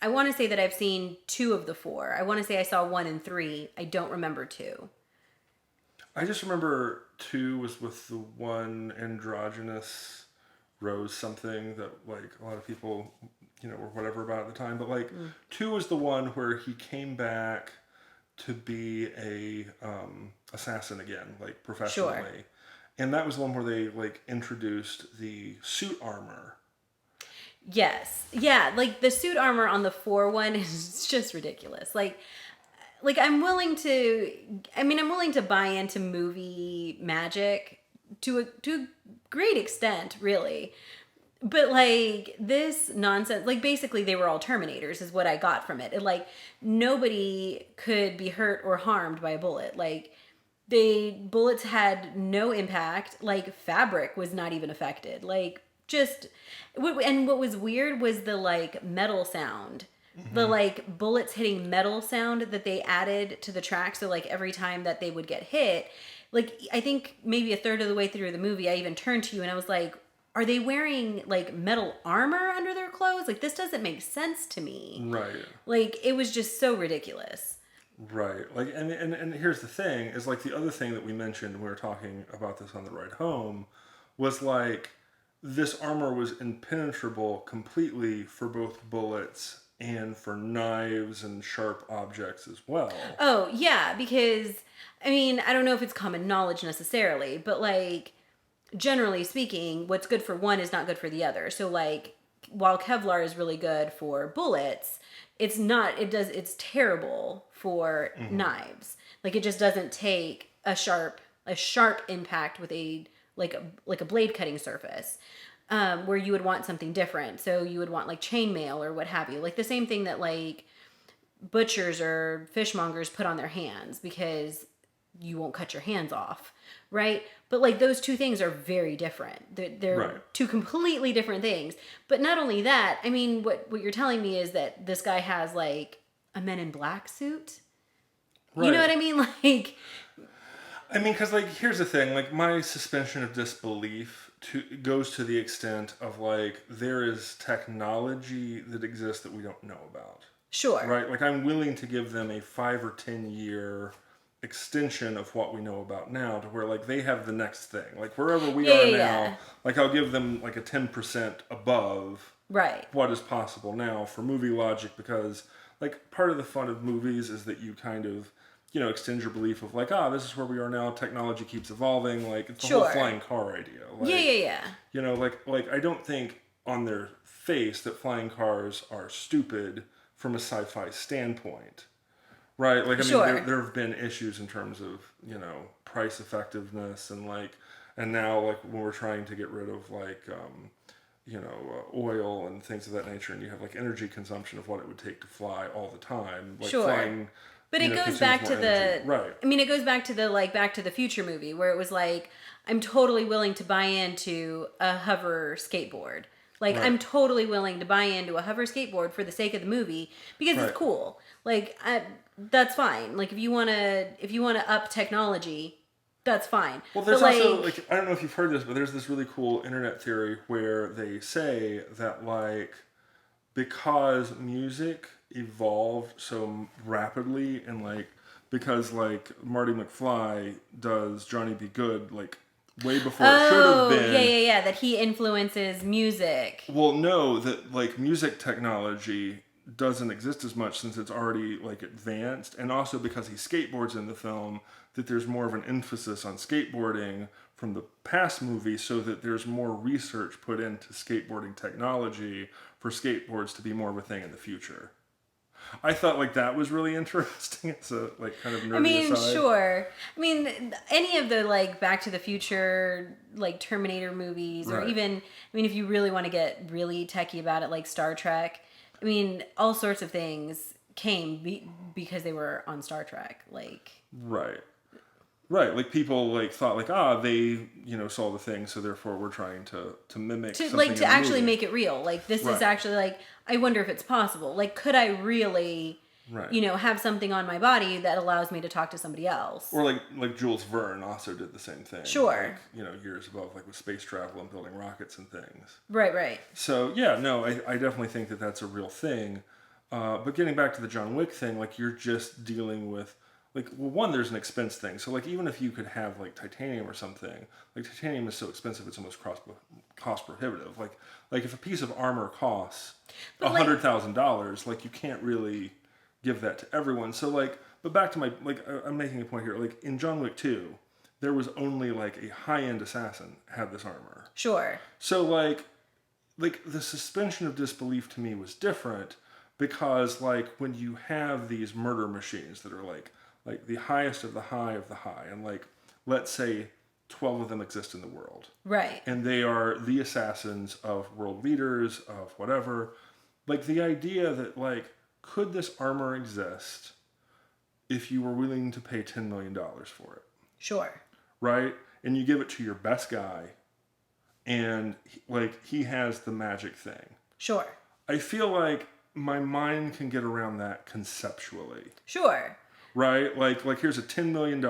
I want to say that I've seen 2 of the 4. I want to say I saw 1 and 3. I don't remember 2. I just remember 2 was with the one androgynous Rose something that like a lot of people, you know, were whatever about at the time. But like 2 was the one where he came back to be a assassin again, like professionally. Sure. And that was the one where they like introduced the suit armor. Yes. Yeah, like the suit armor on the 4 one is just ridiculous. Like I'm willing to buy into movie magic to a great extent, really. But like this nonsense, like basically they were all Terminators is what I got from it. Like nobody could be hurt or harmed by a bullet. Like bullets had no impact. Like fabric was not even affected. Like just, and what was weird was the like metal sound. The like bullets hitting metal sound that they added to the track. So like every time that they would get hit, like I think maybe a third of the way through the movie, I even turned to you and I was like, are they wearing like metal armor under their clothes? Like this doesn't make sense to me. Right. Like it was just so ridiculous. Right. Like and here's the thing, is like the other thing that we mentioned when we were talking about this on the ride home was like this armor was impenetrable completely for both bullets and for knives and sharp objects as well. Oh, yeah, because, I mean, I don't know if it's common knowledge necessarily, but, like, generally speaking, what's good for one is not good for the other. So, like, while Kevlar is really good for bullets, it's terrible for knives. Like, it just doesn't take a sharp impact with a blade cutting surface. Where you would want something different. So you would want like chainmail or what have you. Like the same thing that like butchers or fishmongers put on their hands because you won't cut your hands off, right? But like those two things are very different. They're right. 2 completely different things. But not only that, I mean, what you're telling me is that this guy has like a Men in Black suit. Right. You know what I mean? Like, I mean, because like here's the thing. Like my suspension of disbelief goes to the extent of like there is technology that exists that we don't know about. Sure. Right? Like I'm willing to give them a 5 or 10 year extension of what we know about now to where like they have the next thing. Like wherever we are now, like I'll give them like a 10% above what is possible now for movie logic, because like part of the fun of movies is that you kind of, you know, extend your belief of like, this is where we are now. Technology keeps evolving. Like it's the whole flying car idea. Like, yeah. You know, like I don't think on their face that flying cars are stupid from a sci-fi standpoint, right? Like I mean, there have been issues in terms of, you know, price effectiveness and like, and now like when we're trying to get rid of like, you know, oil and things of that nature, and you have like energy consumption of what it would take to fly all the time, like flying But it goes consumes back more to energy. the, Right. I mean, it goes back to the like Back to the Future movie where it was like, I'm totally willing to buy into a hover skateboard. Like, Right. I'm totally willing to buy into a hover skateboard for the sake of the movie because it's Right. cool. Like, that's fine. Like, if you wanna up technology, that's fine. Well, there's But also like, I don't know if you've heard this, but there's this really cool internet theory where they say that like because music evolved so rapidly and like because like Marty McFly does Johnny Be Good like way before it should have oh been. yeah, that he influences music. Well, no, that like music technology doesn't exist as much since it's already like advanced, and also because he skateboards in the film, that there's more of an emphasis on skateboarding from the past movies, so that there's more research put into skateboarding technology for skateboards to be more of a thing in the future. I thought like that was really interesting. It's a like kind of nerdy I mean, aside. sure. I mean, any of the like Back to the Future, like Terminator movies, or Right. even, I mean, if you really want to get really techie about it, like Star Trek. I mean, all sorts of things came because they were on Star Trek. Like, Right. Right, like people like thought like they saw the thing, so therefore we're trying to mimic to something like in to the actually movie. make it real. Like, this is Right. actually like, I wonder if it's possible. Like, could I really, Right. have something on my body that allows me to talk to somebody else? Or like Jules Verne also did the same thing. Sure. Like, years above, like with space travel and building rockets and things. Right. So yeah, no, I definitely think that that's a real thing. But getting back to the John Wick thing, like you're just dealing with like, well, one, there's an expense thing. So like even if you could have like titanium or something, like titanium is so expensive it's almost cost prohibitive. Like if a piece of armor costs But, like- $100,000, like you can't really give that to everyone. So like, but back to my like, I'm making a point here. Like in John Wick 2, there was only like a high end assassin had this armor. Sure. So like the suspension of disbelief to me was different because like when you have these murder machines that are like the highest of the high of the high, and like let's say 12 of them exist in the world, Right. and they are the assassins of world leaders of whatever, like the idea that like could this armor exist if you were willing to pay $10 million for it, Sure. right? And you give it to your best guy and like he has the magic thing. Sure. I feel like my mind can get around that conceptually, Sure. right? Like here's a $10 million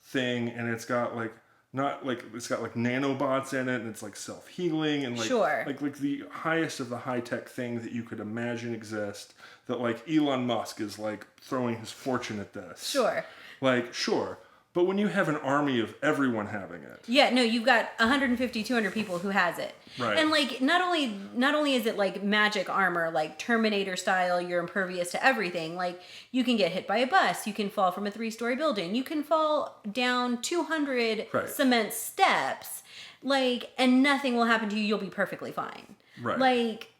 thing, and it's got like not like it's got like nanobots in it, and it's like self-healing, and like Sure. like the highest of the high-tech thing that you could imagine exist. That like Elon Musk is like throwing his fortune at this. Sure. Like sure. But when you have an army of everyone having it, Yeah, no, you've got 150, 200 people who has it. Right. And like not only is it like magic armor, like Terminator style, you're impervious to everything. Like you can get hit by a bus, you can fall from a 3-story building, you can fall down 200 Right. cement steps, like, and nothing will happen to you. You'll be perfectly fine. Right. Like,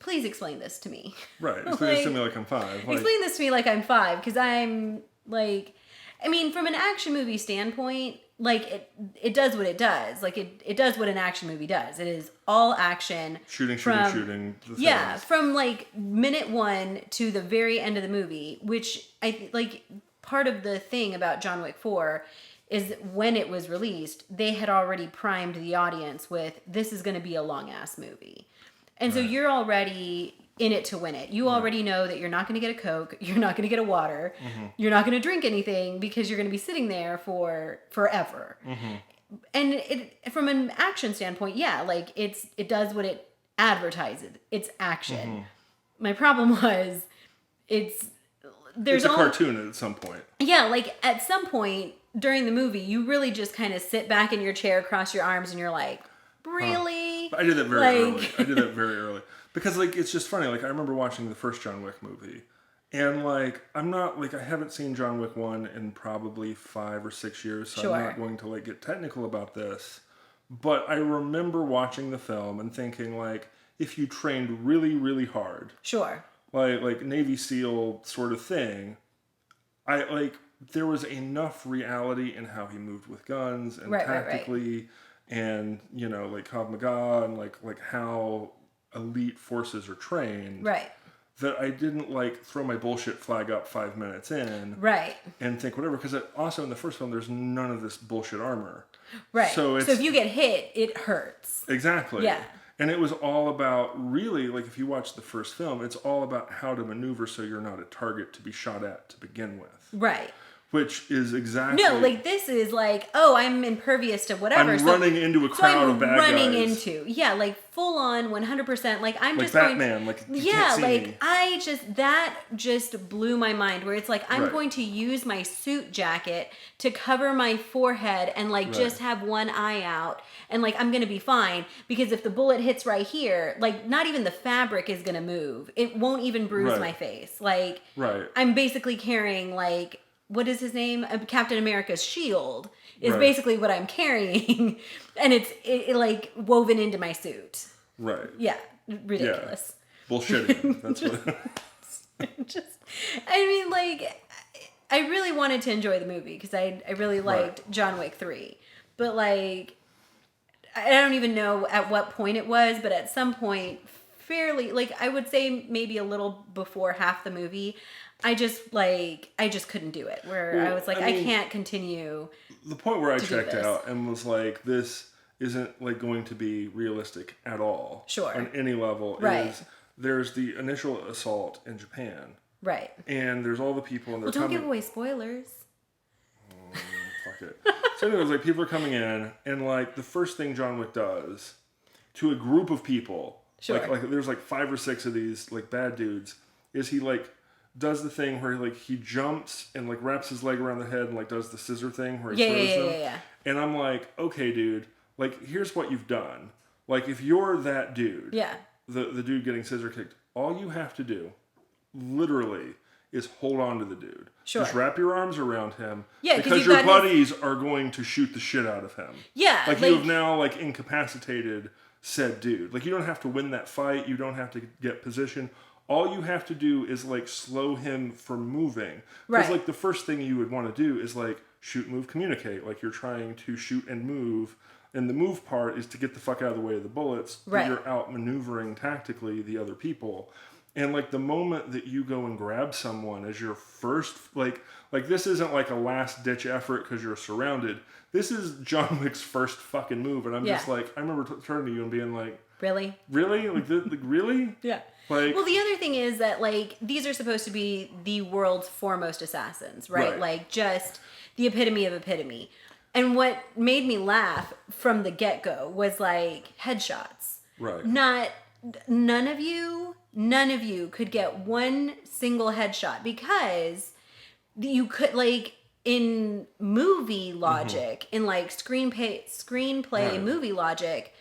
please explain this to me. right? Explain this to me like I'm 5. Like, Explain this to me like I'm 5, because I'm like, I mean, from an action movie standpoint, like it does what it does. Like it does what an action movie does. It is all action. shooting. The Yeah, things. from like minute 1 to the very end of the movie, which like part of the thing about John Wick 4 is when it was released, they had already primed the audience with this is going to be a long ass movie. And so you're already in it to win it. You already know that you're not going to get a Coke, you're not going to get a water, you're not going to drink anything because you're going to be sitting there for forever. And it, from an action standpoint, yeah, like it does what it advertises. It's action. My problem was there's It's a cartoon at some point. yeah, like at some point during the movie, you really just kind of sit back in your chair, cross your arms, and you're like, really? I did that very Like- early. I did that very early. Because, like, it's just funny. Like, I remember watching the first John Wick movie. And, like, I'm not, like, I haven't seen John Wick 1 in probably 5 or 6 years. So I'm Sure. not going to, like, get technical about this. But I remember watching the film and thinking, like, if you trained really, really hard, Sure. like Navy SEAL sort of thing, there was enough reality in how he moved with guns and Right. tactically, and like Krav Maga and like how elite forces are trained. Right. that I didn't like throw my bullshit flag up 5 minutes in. Right. And think whatever. Because also in the first film, there's none of this bullshit armor. Right. So if you get hit, it hurts. Exactly. Yeah. And it was all about, really, like if you watch the first film, it's all about how to maneuver so you're not a target to be shot at to begin with. Right. Which is exactly... No, like this is like, oh, I'm impervious to whatever. I'm running into a crowd of bad guys. Yeah, like full on 100%. Like I'm like just Batman, going... like you yeah, can't see like me. that just blew my mind where it's like, I'm going to use my suit jacket to cover my forehead and like just have one eye out. And like, I'm going to be fine because if the bullet hits right here, like not even the fabric is going to move. It won't even bruise my face. Like I'm basically carrying like... what is his name? Captain America's shield is basically what I'm carrying. And it's like woven into my suit. Right. Yeah. Ridiculous. Yeah. Bullshitting. That's what... I mean, like, I really wanted to enjoy the movie because I really liked John Wick 3. But, like, I don't even know at what point it was, but at some point, fairly, like, I would say maybe a little before half the movie, I just couldn't do it. Where I was like, I can't continue. The point where I checked out and was like, this isn't like going to be realistic at all. Sure. On any level. Is there's the initial assault in Japan. Right. And there's all the people and they're don't give away spoilers. Fuck it. So anyways, like people are coming in and like the first thing John Wick does to a group of people, like there's like 5 or 6 of these like bad dudes, is he like does the thing where like he jumps and like wraps his leg around the head and like does the scissor thing where he throws them. Yeah. And I'm like, okay, dude, like here's what you've done. Like if you're that dude, the dude getting scissor kicked, all you have to do, literally, is hold on to the dude. Sure. Just wrap your arms around him. Yeah, because your buddies are going to shoot the shit out of him. Yeah. Like you have now like incapacitated said dude. Like you don't have to win that fight. You don't have to get position. All you have to do is like slow him from moving. Because like the first thing you would want to do is like shoot, move, communicate. Like you're trying to shoot and move. And the move part is to get the fuck out of the way of the bullets. But you're out maneuvering tactically the other people. And like the moment that you go and grab someone as your first, like this isn't like a last ditch effort because you're surrounded. This is John Wick's first fucking move. And I'm just like, I remember turning to you and being like, really? Really? Like really? Yeah. Like, well, the other thing is that, like, these are supposed to be the world's foremost assassins, right? Like, just the epitome of epitome. And what made me laugh from the get-go was, like, headshots. Right. None of you could get one single headshot because you could, like, in movie logic, in, like, screenplay movie logic,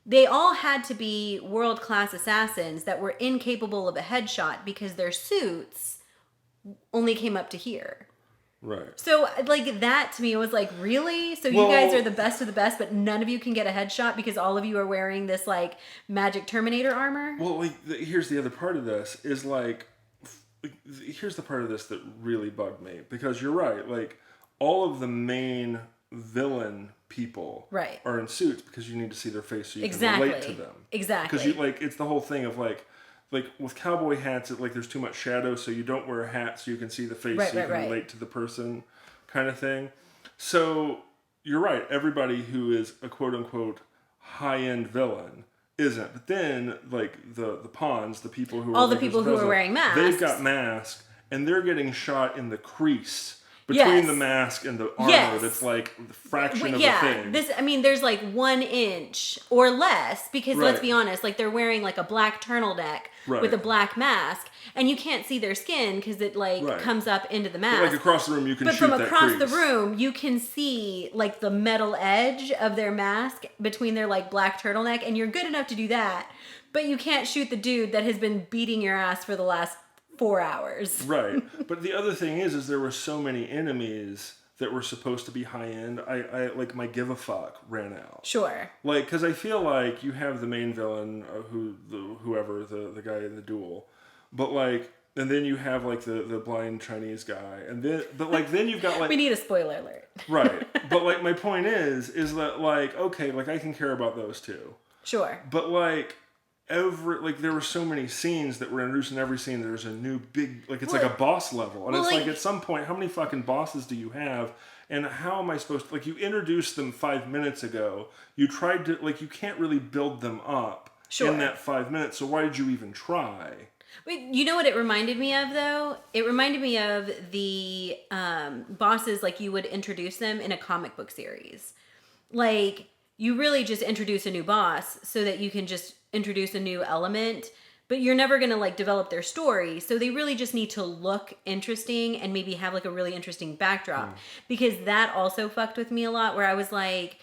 they all had to be world-class assassins that were incapable of a headshot because their suits only came up to here. Right. So, like, that to me was like, really? So you guys are the best of the best, but none of you can get a headshot because all of you are wearing this, like, magic Terminator armor? Well, like, here's the other part of this, is, like, here's the part of this that really bugged me. Because you're right, like, all of the main villain people are in suits because you need to see their face so you can relate to them. Exactly. Because like it's the whole thing of like with cowboy hats, like there's too much shadow, so you don't wear a hat so you can see the face so you can relate to the person, kind of thing. So you're right. Everybody who is a quote unquote high end villain isn't. But then like the pawns, the people who all the people who are wearing masks, they've got masks and they're getting shot in the crease. Between the mask and the armor, that's like the fraction of a thing. There's like 1 inch or less because let's be honest, like they're wearing like a black turtleneck with a black mask, and you can't see their skin because it like comes up into the mask. But like across the room, you can. But shoot from that across crease. the room, you can see like the metal edge of their mask between their like black turtleneck, and you're good enough to do that, but you can't shoot the dude that has been beating your ass for the last 4 hours. Right. But the other thing is there were so many enemies that were supposed to be high end. I like my give a fuck ran out. Sure. Like, because I feel like you have the main villain, whoever, the guy in the duel. But like, and then you have like the blind Chinese guy. And then, but like, then you've got like. We need a spoiler alert. Right. But like, my point is that like, okay, like I can care about those two. Sure. But like, there were so many scenes that were introduced. In every scene there's a new big, like, it's Well, like a boss level, and well, it's like, like, at some point, how many fucking bosses do you have, and how am I supposed to, like, you introduced them 5 minutes ago, you tried to, like, you can't really build them up sure. in that 5 minutes, so why did you even try? Wait, you know what it reminded me of, though? It reminded me of the bosses, like you would introduce them in a comic book series. Like, you really just introduce a new boss so that you can just introduce a new element, but you're never going to, like, develop their story. So they really just need to look interesting and maybe have, like, a really interesting backdrop. Because that also fucked with me a lot, where I was like,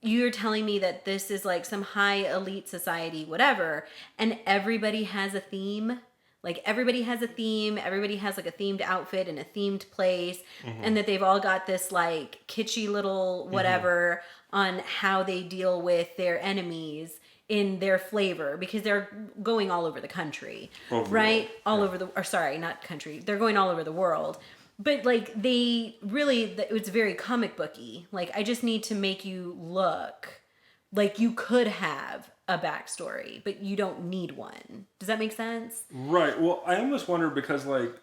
you're telling me that this is, like, some high elite society, whatever, and everybody has a theme. Like, everybody has a theme, everybody has, like, a themed outfit and a themed place, and that they've all got this, like, kitschy little whatever on how they deal with their enemies in their flavor, because they're going all over the country, right? All over the, or sorry, not country. They're going all over the world. But, like, they really, it's very comic booky. Like, I just need to make you look like you could have a backstory, but you don't need one. Does that make sense? Right. Well, I almost wonder, because, like,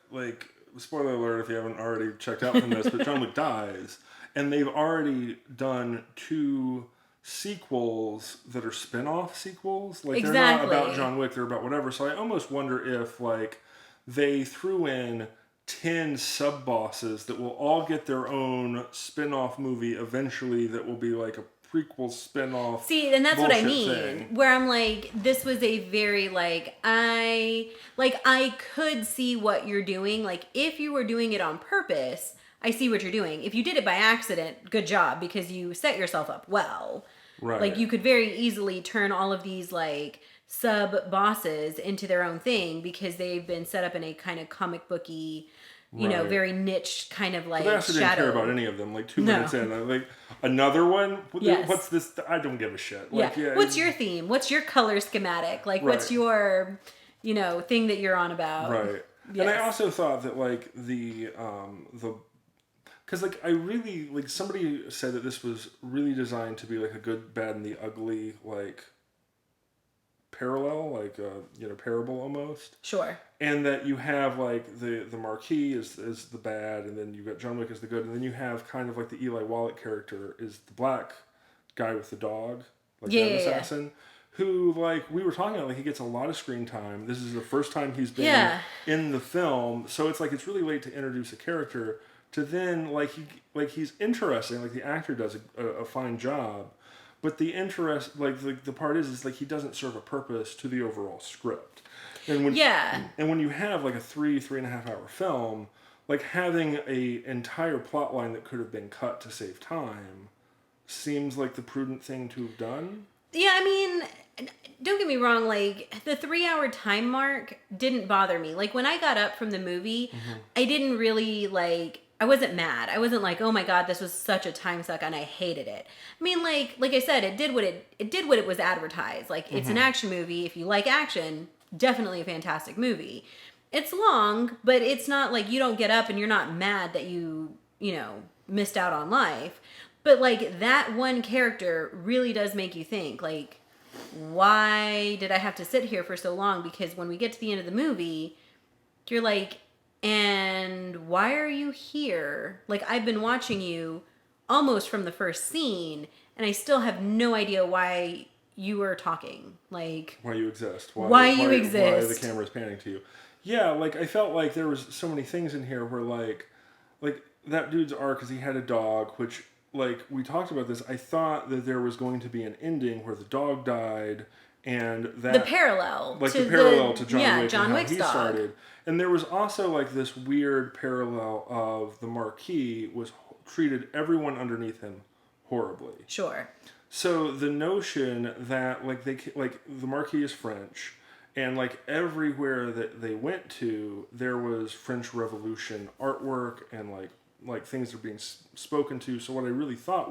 spoiler alert if you haven't already checked out from this, but John Wick dies, and they've already done 2 sequels that are spin-off sequels. Like, they're not about John Wick, they're about whatever. So I almost wonder if, like, they threw in 10 sub-bosses that will all get their own spin-off movie eventually, that will be like a prequel spin-off. See, and that's what I mean. Thing. Where I'm like, this was a very, I could see what you're doing. Like, if you were doing it on purpose, I see what you're doing. If you did it by accident, good job, because you set yourself up well. Right. Like, you could very easily turn all of these, like, sub bosses into their own thing, because they've been set up in a kind of comic booky, you know, very niche kind of, like, but I also didn't care about any of them. Like, 2 minutes in, I'm like, another one? Yes. What's this? I don't give a shit. Like, yeah. What's your theme? What's your color schematic? Like, what's your, you know, thing that you're on about? Right. Yes. And I also thought that, like, because, like, I really, like, somebody said that this was really designed to be, like, a good, bad, and the ugly, like, parallel, like, you know, parable almost. Sure. And that you have, like, the Marquis is the bad, and then you've got John Wick as the good, and then you have kind of, like, the Eli Wallach character is the black guy with the dog, like, the assassin, who, like, we were talking about, like, he gets a lot of screen time. This is the first time he's been in the film, so it's like, it's really late to introduce a character to then, like, he's interesting, like, the actor does a fine job, but the interest, like, the part is like, he doesn't serve a purpose to the overall script. And when you have, like, a 3.5 hour film, like, having a entire plot line that could have been cut to save time seems like the prudent thing to have done. Yeah, I mean, don't get me wrong, like, the 3-hour time mark didn't bother me. Like, when I got up from the movie, I didn't really, like, I wasn't mad. I wasn't like, oh my god, this was such a time suck and I hated it. I mean, like I said, it did what it was advertised. Like, it's an action movie. If you like action, definitely a fantastic movie. It's long, but it's not like you don't get up and you're not mad that you know, missed out on life. But, like, that one character really does make you think, like, why did I have to sit here for so long? Because when we get to the end of the movie, you're like, and why are you here? Like, I've been watching you almost from the first scene, and I still have no idea why you were talking. Like, why you exist. Why you exist. Why the camera's panning to you. Yeah, like, I felt like there was so many things in here where, like that dude's arc is he had a dog, which, like, we talked about this. I thought that there was going to be an ending where the dog died, and that the parallel, like, the parallel to John Wick, John and how Wick's he dog. started. And there was also, like, this weird parallel of the Marquis treated everyone underneath him horribly. Sure. So the notion that, like, the Marquis is French, and, like, everywhere that they went to, there was French Revolution artwork and, like things are being spoken to. So what I really thought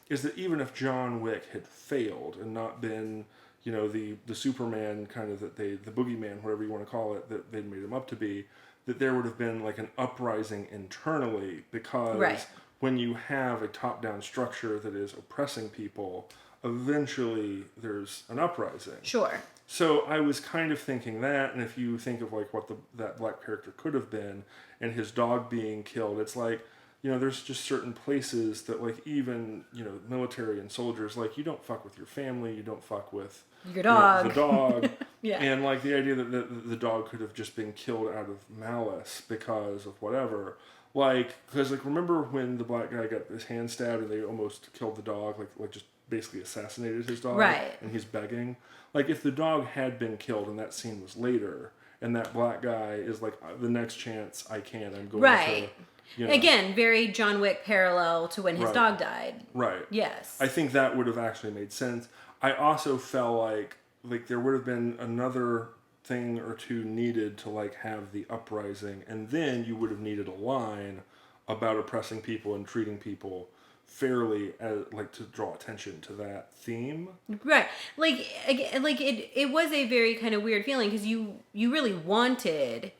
is that even if John Wick had failed and not been, you know, the Superman kind of the boogeyman, whatever you want to call it, that they'd made him up to be, that there would have been, like, an uprising internally, because when you have a top-down structure that is oppressing people, eventually there's an uprising. Sure. So I was kind of thinking that, and if you think of like what that black character could have been, and his dog being killed, it's like, there's just certain places that like even military and soldiers, like, you don't fuck with your family, you don't fuck with Your dog. the dog, Yeah. and like the idea that the dog could have just been killed out of malice because of whatever. Like, because like remember when the black guy got his hand stabbed and they almost killed the dog, like just basically assassinated his dog, Right? And he's begging. Like, if the dog had been killed and that scene was later, and that black guy is like, the next chance I can, I'm going Right. to. Again, very John Wick parallel to when his Right. dog died. Right. Yes. I think that would have actually made sense. I also felt like there would have been another thing or two needed to like have the uprising, and then you would have needed a line about oppressing people and treating people fairly, as like to draw attention to that theme. Right. Like it was a very kind of weird feeling because you really wanted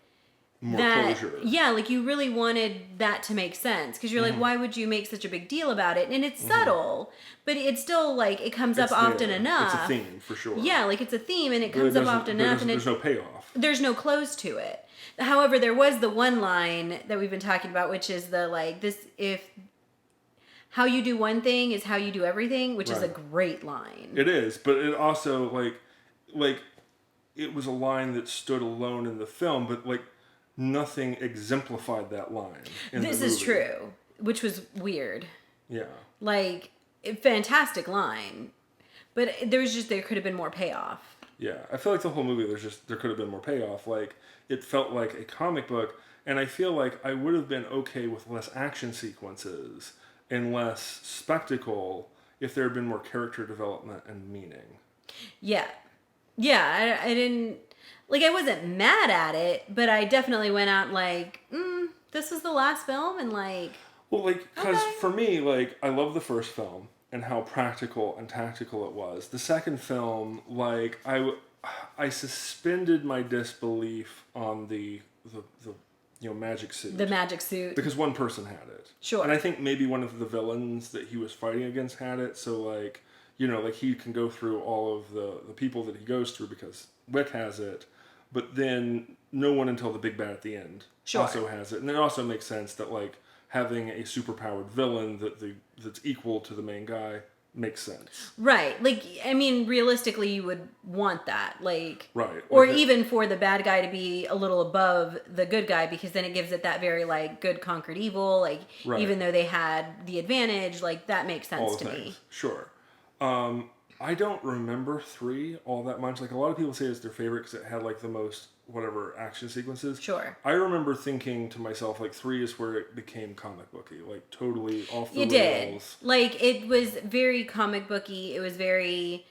More that closure. yeah, like you really wanted that to make sense because you're like, why would you make such a big deal about it? And it's subtle, but it's still like it comes It's up often there. enough. It's a theme for sure. Yeah, like it's a theme and it But comes up doesn't- often but enough, and there's no payoff. there's no close to it. However, there was the one line that we've been talking about, which is the like this if how you do one thing is how you do everything, which is a Right. great line. It is, but it also like it was a line that stood alone in the film, but like nothing exemplified that line. This is true, which was weird. Yeah. Like, fantastic line, but there could have been more payoff. Yeah, I feel like the whole movie there could have been more payoff. Like, it felt like a comic book, and I feel like I would have been okay with less action sequences and less spectacle if there had been more character development and meaning. Yeah. Yeah, I didn't... Like, I wasn't mad at it, but I definitely went out like, this was the last film, and like... Well, like, because Okay. for me, like, I love the first film and how practical and tactical it was. The second film, like, I suspended my disbelief on the magic suit. The magic suit. Because one person had it. Sure. And I think maybe one of the villains that he was fighting against had it. So, like, like he can go through all of the people that he goes through because Wick has it. But then no one until the big bad at the end also has it. And it also makes sense that, like, having a superpowered villain that's equal to the main guy makes sense. Right. Like, I mean, realistically, you would want that. Like, Right. or Like even for the bad guy to be a little above the good guy, because then it gives it that very, like, good conquered evil. Like, Right. even though they had the advantage, like, that makes sense all the to things. me. Sure. I don't remember 3 all that much. Like, a lot of people say it's their favorite because it had, like, the most, whatever, action sequences. Sure. I remember thinking to myself, like, 3 is where it became comic booky. Like, totally off the It rails. did. Like, it was very comic booky. It was very...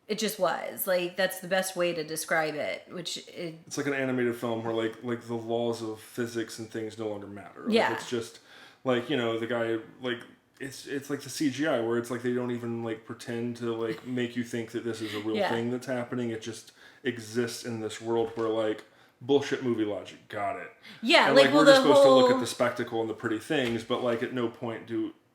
It just was. Like, that's the best way to describe it, It's like an animated film where, like the laws of physics and things no longer matter. Like, Yeah. it's just, like, the guy, like... It's like the CGI where it's like they don't even like pretend to like make you think that this is a real thing that's happening. It just exists in this world where like bullshit movie logic. Got it. Yeah, and, like, like well, we're the just supposed to look whole... at the spectacle and the pretty things, but like at no point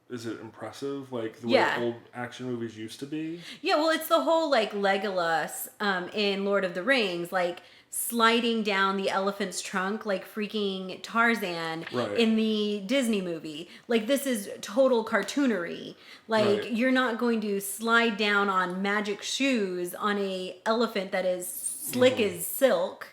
is it impressive like the way Yeah. old action movies used to be. Yeah, well, it's the whole, like, Legolas in Lord of the Rings, like, sliding down the elephant's trunk like freaking Tarzan Right. in the Disney movie. Like, this is total cartoonery. Like, Right. you're not going to slide down on magic shoes on a elephant that is slick as silk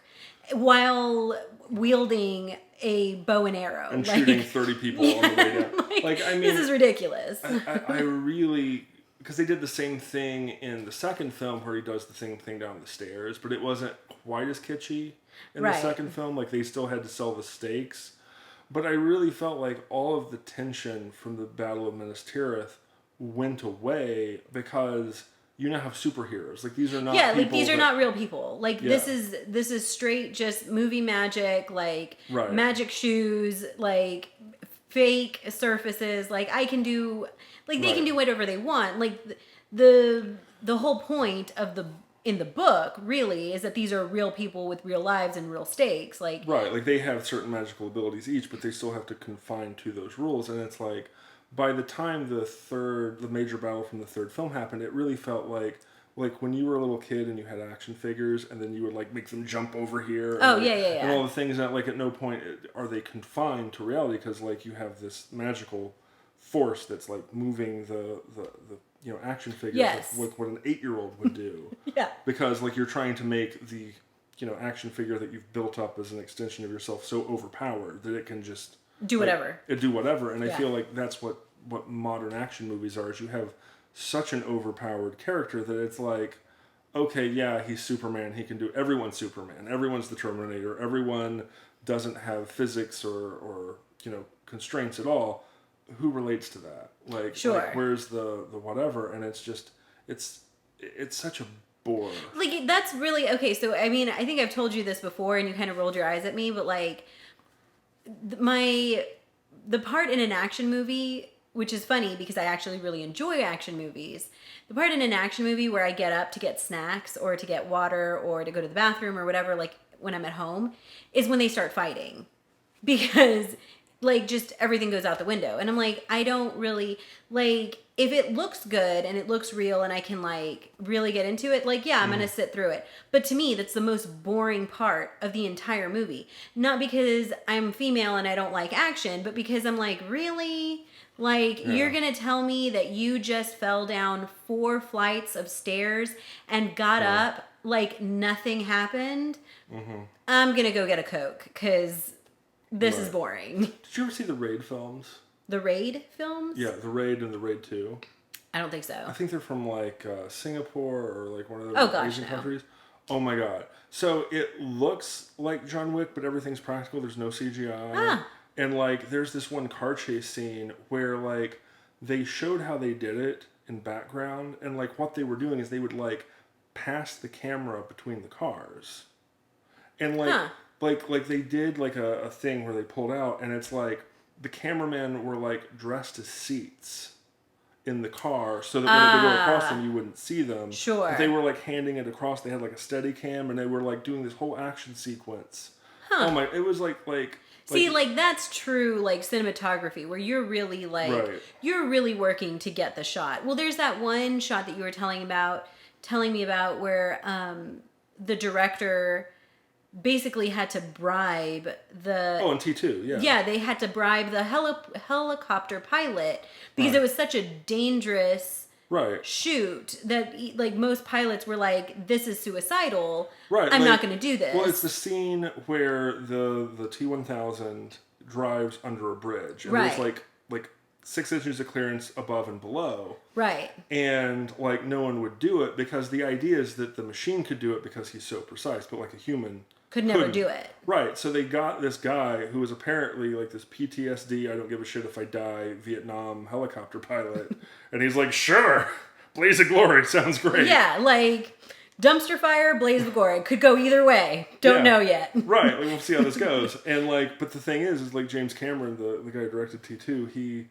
while wielding a bow and arrow. And like, shooting 30 people on the way down. Like, I mean, this is ridiculous. I really... Because they did the same thing in the second film where he does the same thing down the stairs, but it wasn't quite as kitschy in the Right. second film. Like, they still had to sell the stakes. But I really felt like all of the tension from the Battle of Minas Tirith went away because you now have superheroes. Like, these are not Yeah, like, people these are that- not real people. Like, Yeah. this is straight just movie magic, like, Right. magic shoes, like, fake surfaces. Like, I can do... Like, they Right. can do whatever they want. Like, the whole point of in the book, really, is that these are real people with real lives and real stakes. Like, Right, like they have certain magical abilities each, but they still have to confine to those rules. And it's like, by the time the major battle from the third film happened, it really felt like like when you were a little kid and you had action figures, and then you would like make them jump over here. Oh, and, yeah, like, yeah, and yeah. all the things that like at no point are they confined to reality, because like you have this magical force that's like moving the action figures, Yes. like what an 8-year-old would do. Yeah. Because like you're trying to make the action figure that you've built up as an extension of yourself so overpowered that it can just Do whatever. do whatever. And I Yeah. feel like that's what modern action movies are, is you have such an overpowered character that it's like, okay, yeah, he's Superman, he can do, everyone's Superman, everyone's the Terminator, everyone doesn't have physics or constraints at all. Who relates to that? Like, Sure. like where's the whatever? And it's just it's such a bore. Like, that's really okay. So I mean, I think I've told you this before and you kind of rolled your eyes at me, but like the part in an action movie, which is funny because I actually really enjoy action movies, the part in an action movie where I get up to get snacks or to get water or to go to the bathroom or whatever, like when I'm at home, is when they start fighting. Because like just everything goes out the window. And I'm like, I don't really, like, if it looks good and it looks real and I can like really get into it, like, yeah, I'm going to sit through it. But to me, that's the most boring part of the entire movie. Not because I'm female and I don't like action, but because I'm like, really? Like, you're going to tell me that you just fell down 4 flights of stairs and got up like nothing happened? I'm going to go get a Coke because this is boring. Did you ever see the Raid films? The Raid films? Yeah, the Raid and the Raid 2. I don't think so. I think they're from like Singapore or like one of Oh, those gosh, Asian no. countries. Oh my god. So it looks like John Wick, but everything's practical. There's no CGI. Ah. And like there's this one car chase scene where like they showed how they did it in background, and like what they were doing is they would like pass the camera between the cars. And like like they did like a thing where they pulled out, and it's like the cameramen were like dressed as seats in the car, so that when they go across them, you wouldn't see them. Sure. But they were like handing it across. They had like a steady cam, and they were like doing this whole action sequence. Oh my! It was like. See, like that's true, like cinematography, where you're really like you're really working to get the shot. Well, there's that one shot that you were telling me about, where the director basically had to bribe the in T2, yeah, they had to bribe the helicopter pilot because it was such a dangerous shoot that like most pilots were like, this is suicidal, I'm not going to do this. Well, it's the scene where the T-1000 drives under a bridge, and there's like 6 inches of clearance above and below. Right. And like no one would do it because the idea is that the machine could do it because he's so precise, but like a human could never do it. Right. So they got this guy who was apparently like this PTSD, I don't give a shit if I die, Vietnam helicopter pilot. And he's like, sure, blaze of glory, sounds great. Yeah, like dumpster fire, blaze of glory. Could go either way. Don't know yet. Right. Like, we'll see how this goes. And like, but the thing is like James Cameron, the guy who directed T2, he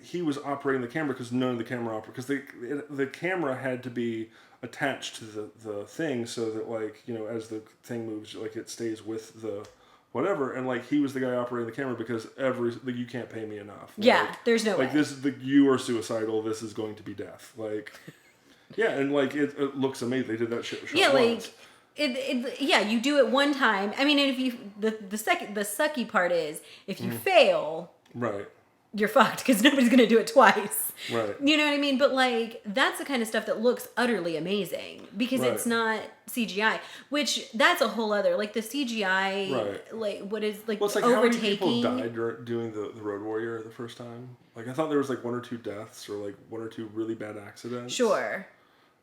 he was operating the camera because none of the camera because the camera had to be attached to the thing so that like as the thing moves like it stays with the whatever, and like he was the guy operating the camera because you can't pay me enough. There's no way. This you are suicidal. This is going to be death. Like and like it looks amazing. They did that shit. Once. You do it one time. I mean, and if you the sucky part is if you fail, right. You're fucked because nobody's going to do it twice. Right. You know what I mean? But like, that's the kind of stuff that looks utterly amazing because it's not CGI, which that's a whole other, like the CGI, like what is like, well, it's like overtaking. How many people died doing the Road Warrior the first time? Like I thought there was like 1 or 2 deaths or like 1 or 2 really bad accidents. Sure.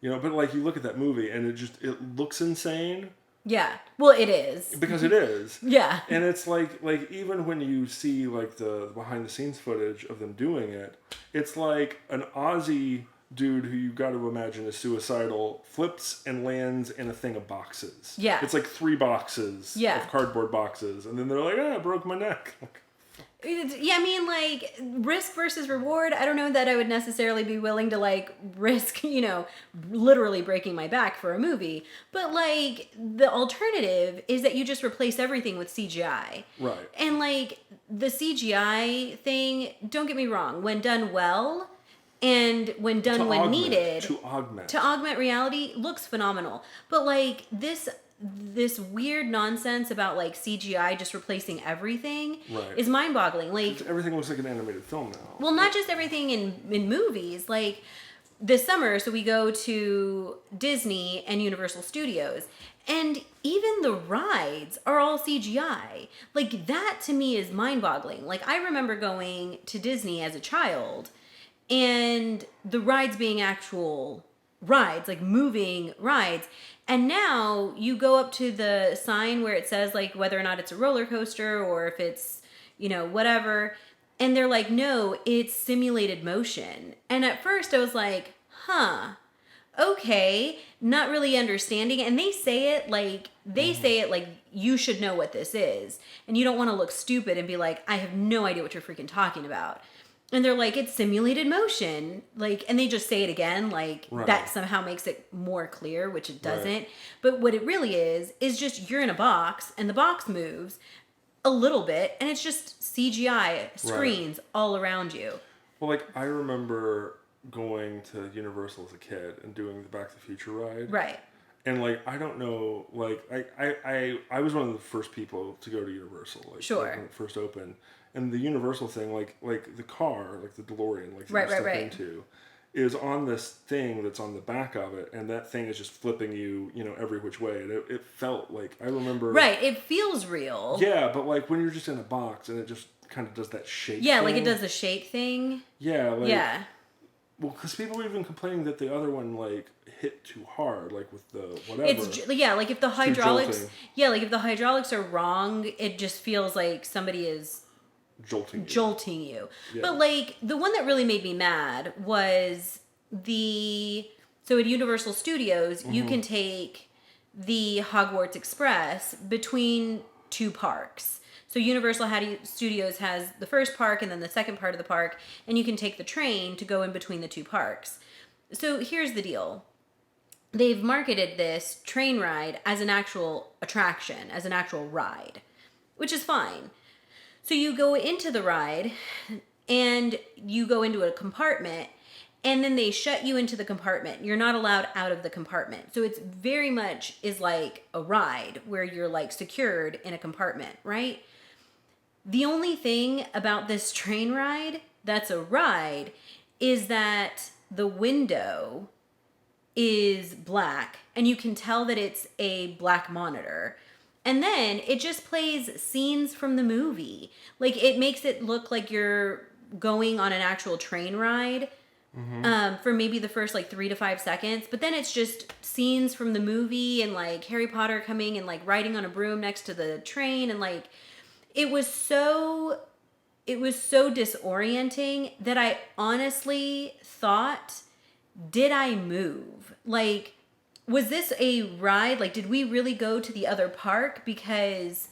But like you look at that movie and it looks insane. Yeah. Well, it is. Because it is. Yeah. And it's like even when you see like the behind the scenes footage of them doing it, it's like an Aussie dude who you've got to imagine is suicidal flips and lands in a thing of boxes. Yeah. It's like 3 boxes of cardboard boxes, and then they're like, I broke my neck. Yeah, I mean, like, risk versus reward. I don't know that I would necessarily be willing to, like, risk, literally breaking my back for a movie. But, like, the alternative is that you just replace everything with CGI. Right. And, like, the CGI thing, don't get me wrong, when done well, And when done when needed, to augment to augment reality, looks phenomenal. But like this weird nonsense about like CGI just replacing everything is mind-boggling. Like everything looks like an animated film now. Well, not just everything in movies. Like this summer, so we go to Disney and Universal Studios, and even the rides are all CGI. Like that to me is mind-boggling. Like I remember going to Disney as a child and the rides being actual rides, like moving rides. And now you go up to the sign where it says like whether or not it's a roller coaster or if it's, whatever. And they're like, no, it's simulated motion. And at first I was like, okay, not really understanding. And they say it like, you should know what this is. And you don't want to look stupid and be like, I have no idea what you're freaking talking about. And they're like, it's simulated motion. Like, and they just say it again, like that somehow makes it more clear, which it doesn't. Right. But what it really is just you're in a box and the box moves a little bit and it's just CGI screens all around you. Well, like I remember going to Universal as a kid and doing the Back to the Future ride. Right. And like, I don't know, like I was one of the first people to go to Universal. Like, sure. Like when it first opened. And the Universal thing, like the car, like the DeLorean, like that you step into, is on this thing that's on the back of it, and that thing is just flipping you, every which way. And it felt like, I remember... Right, it feels real. Yeah, but like when you're just in a box and it just kind of does that shake thing. Like it does the shake thing. Yeah, like... Yeah. Well, because people were even complaining that the other one, like, hit too hard, like with the whatever. Like if the hydraulics... Yeah, like if the hydraulics are wrong, it just feels like somebody is... Jolting you. Yeah. But like the one that really made me mad was so at Universal Studios you can take the Hogwarts Express between two parks. So Universal Studios has the first park and then the second part of the park, and you can take the train to go in between the two parks. So here's the deal. They've marketed this train ride as an actual attraction, as an actual ride, which is fine. So you go into the ride and you go into a compartment and then they shut you into the compartment. You're not allowed out of the compartment. So it's very much is like a ride where you're like secured in a compartment, right? The only thing about this train ride that's a ride is that the window is black and you can tell that it's a black monitor. And then it just plays scenes from the movie. Like it makes it look like you're going on an actual train ride for maybe the first like 3 to 5 seconds. But then it's just scenes from the movie and like Harry Potter coming and like riding on a broom next to the train. And like it was so disorienting that I honestly thought, did I move? Like... Was this a ride? Like, did we really go to the other park? Because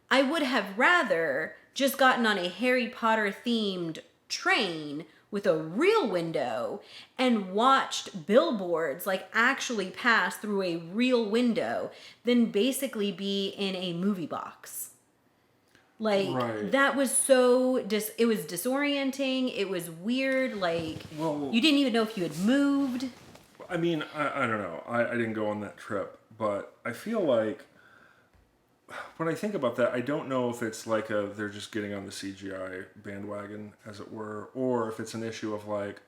I would have rather just gotten on a Harry Potter themed train with a real window and watched billboards like actually pass through a real window than basically be in a movie box. Like that was it was disorienting. It was weird. Like you didn't even know if you had moved. I mean, I don't know. I didn't go on that trip, but I feel like when I think about that, I don't know if it's like they're just getting on the CGI bandwagon, as it were, or if it's an issue of like,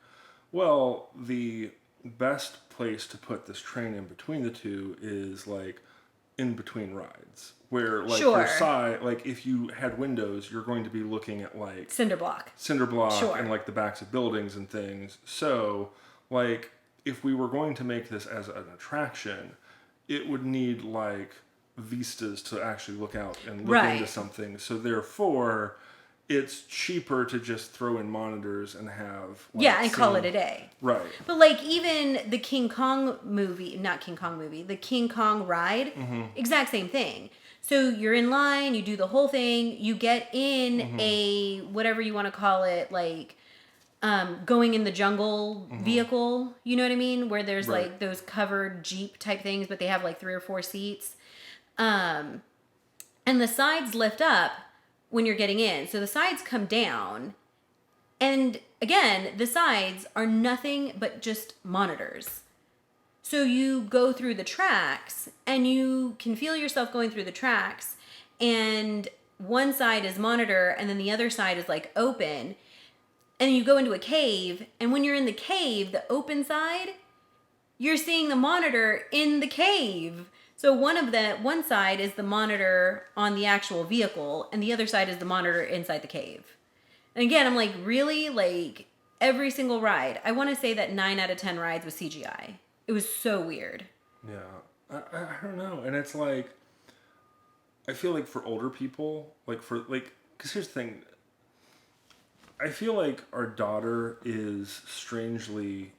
well, the best place to put this train in between the two is like in between rides, where like your side, like if you had windows, you're going to be looking at like cinder block, and like the backs of buildings and things. So like, if we were going to make this as an attraction, it would need like vistas to actually look out and look into something. So therefore, it's cheaper to just throw in monitors and have and call it a day. Right. But like even the the King Kong ride, exact same thing. So you're in line, you do the whole thing, you get in a whatever you want to call it, like going in the jungle vehicle, you know what I mean? Where there's like those covered Jeep type things, but they have like 3 or 4 seats. And the sides lift up when you're getting in. So the sides come down And again, the sides are nothing but just monitors. So you go through the tracks and you can feel yourself going through the tracks, and one side is monitor and then the other side is like open. And you go into a cave, and when you're in the cave, the open side, you're seeing the monitor in the cave. So one side is the monitor on the actual vehicle, and the other side is the monitor inside the cave. And again, I'm like, really? Like, every single ride. I want to say that 9 out of 10 rides was CGI. It was so weird. Yeah. I don't know. And it's like, I feel like for older people, because here's the thing. I feel like our daughter is strangely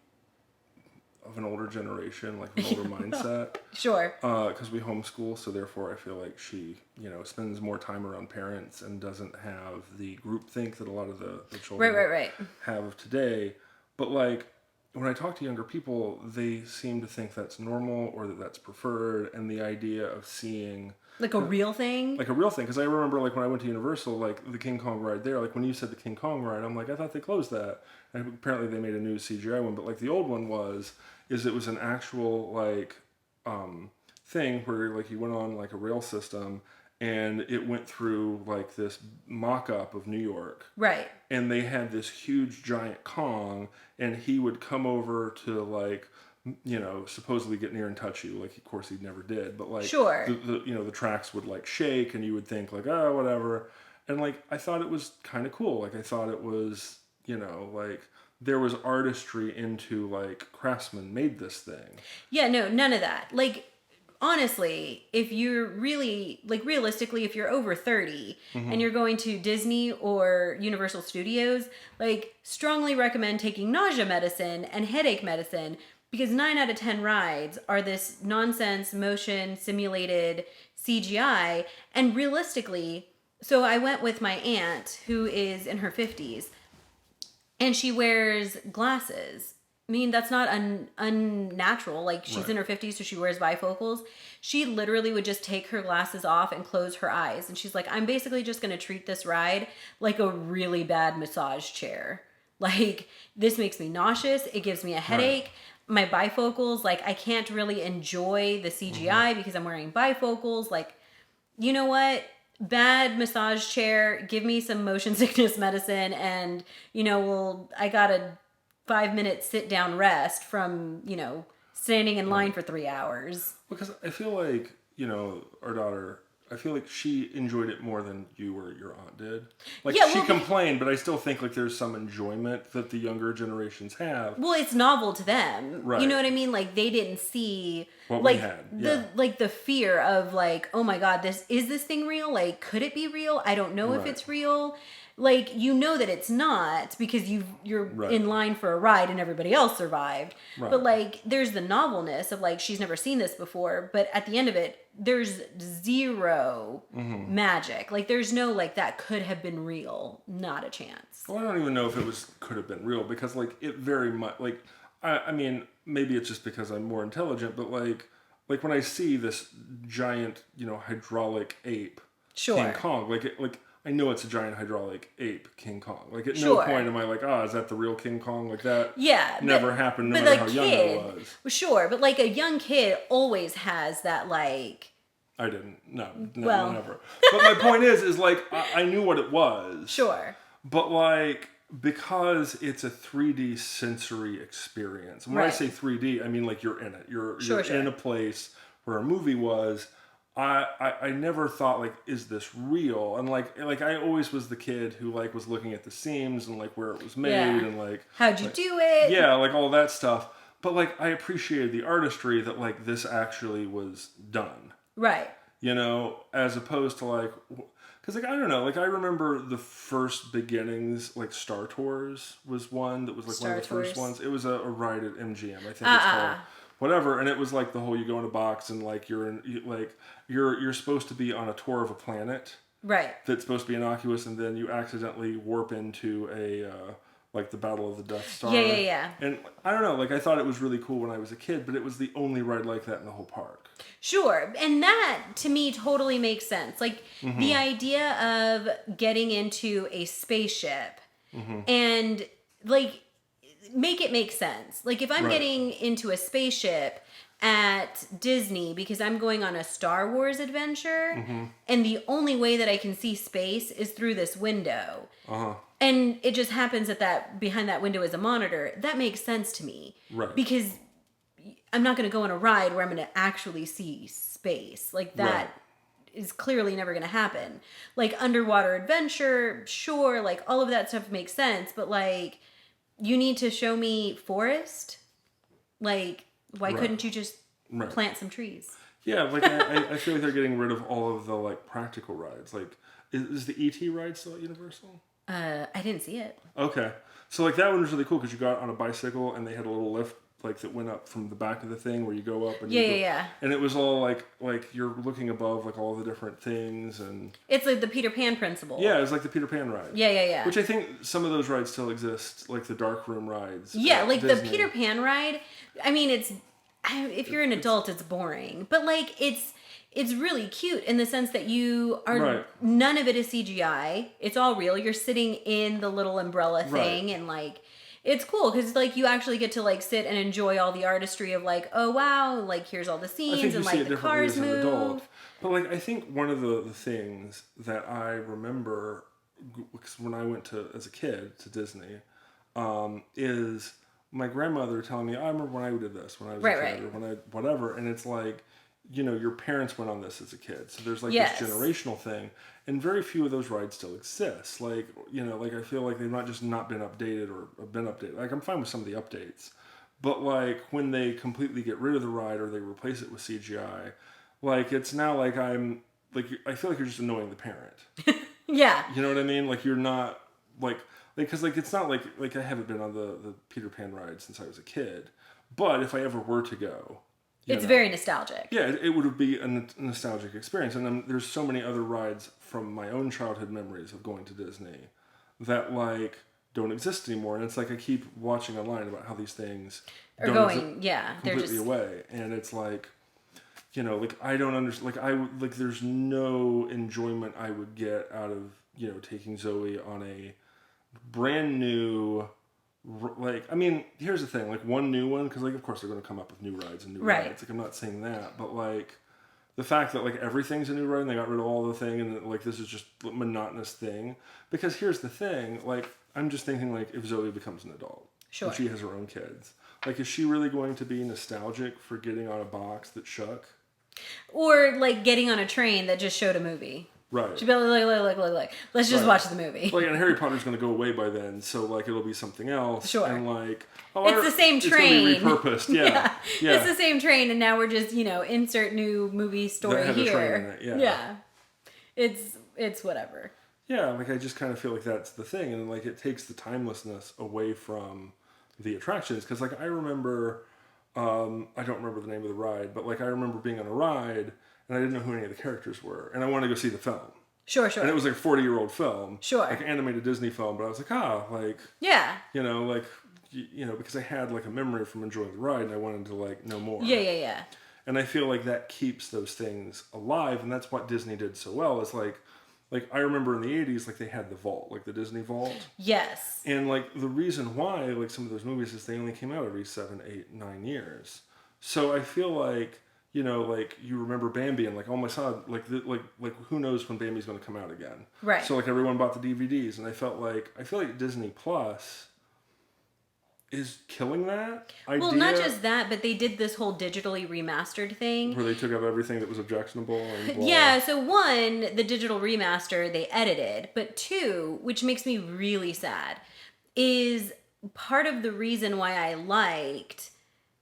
of an older generation, like an older mindset. Sure. Because we homeschool, so therefore I feel like she, spends more time around parents and doesn't have the groupthink that a lot of the children Right. have of today. But like, when I talk to younger people, they seem to think that's normal or that that's preferred, and the idea of seeing... Like a real thing? Like a real thing. Because I remember, like, when I went to Universal, like, the King Kong ride there, like, when you said the King Kong ride, I'm like, I thought they closed that. And apparently they made a new CGI one. But, like, the old one it was an actual, like, thing where, like, you went on, like, a rail system, and it went through, like, this mock-up of New York. Right. And they had this huge, giant Kong, and he would come over to, like... supposedly get near and touch you. Like, of course, he never did. But, like, sure. the tracks would, like, shake, and you would think, like, oh, whatever. And, like, I thought it was kind of cool. Like, I thought it was, like, there was artistry into, like, craftsmen made this thing. Yeah, no, none of that. Like, honestly, if you're really, like, realistically, if you're over 30 and you're going to Disney or Universal Studios, like, strongly recommend taking nausea medicine and headache medicine, because 9 out of 10 rides are this nonsense motion simulated CGI. And realistically, so I went with my aunt who is in her 50s, and she wears glasses. I mean, that's not unnatural. Like, she's in her 50s, so she wears bifocals. She literally would just take her glasses off and close her eyes. And she's like, I'm basically just going to treat this ride like a really bad massage chair. Like, this makes me nauseous. It gives me a headache. Right. My bifocals, like, I can't really enjoy the CGI because I'm wearing bifocals. Like, you know what? Bad massage chair, give me some motion sickness medicine, and, I got a 5-minute sit down rest from, standing in line for 3 hours. Because I feel like, our daughter... I feel like she enjoyed it more than you or your aunt did. Like, yeah, she complained, but I still think, like, there's some enjoyment that the younger generations have. Well, it's novel to them. Right. You know what I mean? Like, they didn't see... what like, we had. Yeah. The fear of, like, oh my God, is this thing real? Like, could it be real? I don't know if it's real. Like, that it's not because you're in line for a ride and everybody else survived. Right. But, like, there's the novelness of, like, she's never seen this before. But at the end of it, there's zero magic. Like, there's no, like, that could have been real. Not a chance. Well, I don't even know if it could have been real, because, like, it very much, like, I mean, maybe it's just because I'm more intelligent, but, like when I see this giant, hydraulic ape, King Kong, like, I know it's a giant hydraulic ape, King Kong. Like, at no point am I like, is that the real King Kong? Like, that never happened, no matter how young I was. Sure, but, like, a young kid always has that, like... I didn't. No, never. But my point is like, I knew what it was. Sure. But, like, because it's a 3D sensory experience. And when I say 3D, I mean, like, you're in it. You're in a place where a movie was... I never thought, like, is this real? And like I always was the kid who, like, was looking at the seams and, like, where it was made and, like, how'd you do it? Yeah, like, all that stuff. But, like, I appreciated the artistry that, like, this actually was done. Right. As opposed to, like, because, like, I don't know, like, I remember the first beginnings, like, Star Tours was one that was, like, one of the first ones. It was a ride at MGM, I think it's called. Whatever, and it was like the whole, you go in a box and, like, you're supposed to be on a tour of a planet, right? That's supposed to be innocuous, and then you accidentally warp into a like the Battle of the Death Star. Yeah. And I don't know, like, I thought it was really cool when I was a kid, but it was the only ride like that in the whole park. Sure, and that to me totally makes sense. Like, the idea of getting into a spaceship And like make it make sense. Like if I'm Right. getting into a spaceship at Disney because I'm going on a Star Wars adventure and the only way that I can see space is through this window. And it just happens that behind that window is a monitor. That makes sense to me. Right. Because I'm not going to go on a ride where I'm going to actually see space. Like that is clearly never going to happen. Like underwater adventure, sure, like all of that stuff makes sense, but like you need to show me forest? Like why couldn't you just plant some trees? Yeah, like I feel like they're getting rid of all of the like practical rides. Like is the ET ride still at Universal? I didn't see it. Okay. So like that one was really cool because you got on a bicycle and they had a little lift like that went up from the back of the thing where you go up and Yeah. And it was all like you're looking above like all the different things and It's like the Peter Pan principle. yeah, it was like the Peter Pan ride. Yeah. Which I think some of those rides still exist, like the dark room rides. Yeah, like Disney. the Peter Pan ride. I mean, if you're an adult, it's boring, but like it's really cute in the sense that you are none of it is CGI. It's all real. You're sitting in the little umbrella thing and like it's cool because like you actually get to like sit and enjoy all the artistry of like, oh wow, like here's all the scenes and like the cars move. Adult. But like I think one of the things that I remember because when I went to as a kid to Disney is my grandmother telling me, I remember when I did this when I was a kid or when I whatever, and it's like, you know, your parents went on this as a kid, so there's like this generational thing, and very few of those rides still exist. Like, you know, like I feel like they've not been updated or been updated. Like I'm fine with some of the updates, but like when they completely get rid of the ride or they replace it with CGI, like it's now like I'm like I feel like you're just annoying the parent. Yeah. You know what I mean? Like you're not like because like it's not like I haven't been on the Peter Pan ride since I was a kid, but if I ever were to go. It's very nostalgic. Yeah, it would be a nostalgic experience. And there's so many other rides from my own childhood memories of going to Disney that, like, don't exist anymore. And it's like I keep watching online about how these things are going, they're completely away. And it's like, you know, like, I don't understand. Like, there's no enjoyment I would get out of, you know, taking Zoe on a brand new... Like, I mean, here's the thing, like one new one, because like of course they're going to come up with new rides and new rides, like I'm not saying that, but like the fact that like everything's a new ride and they got rid of all the thing and like this is just a monotonous thing, because here's the thing, like I'm just thinking like if Zoe becomes an adult and she has her own kids, like is she really going to be nostalgic for getting on a box that shook? Or like getting on a train that just showed a movie? Right. She'd be like, look. Let's just watch the movie. Like, and Harry Potter's going to go away by then, so like it'll be something else. Sure. And like, it's the same train. It's going to be repurposed. Yeah. It's the same train, and now we're just insert new movie story that here. In it, It's whatever. Yeah, like I just kind of feel like that's the thing, and like it takes the timelessness away from the attractions. Because like I remember, I don't remember the name of the ride, but like I remember being on a ride. And I didn't know who any of the characters were. And I wanted to go see the film. Sure. And it was like a 40-year-old film. Sure. Like an animated Disney film. But I was like, like... Yeah. You know, like... You know, because I had like a memory from enjoying the ride and I wanted to like know more. Yeah. And I feel like that keeps those things alive. And that's what Disney did so well. Is like I remember in the 80s, like they had the vault. Like the Disney vault. Yes. And like the reason why like some of those movies is they only came out every 7, 8, 9 years. So I feel like... You know, like you remember Bambi and like, oh my god, like who knows when Bambi's going to come out again? Right. So like everyone bought the DVDs, and I feel like Disney Plus is killing that idea. Well, not just that, but they did this whole digitally remastered thing where they took out everything that was objectionable. And blah. Yeah. So one, the digital remaster they edited, but two, which makes me really sad, is part of the reason why I liked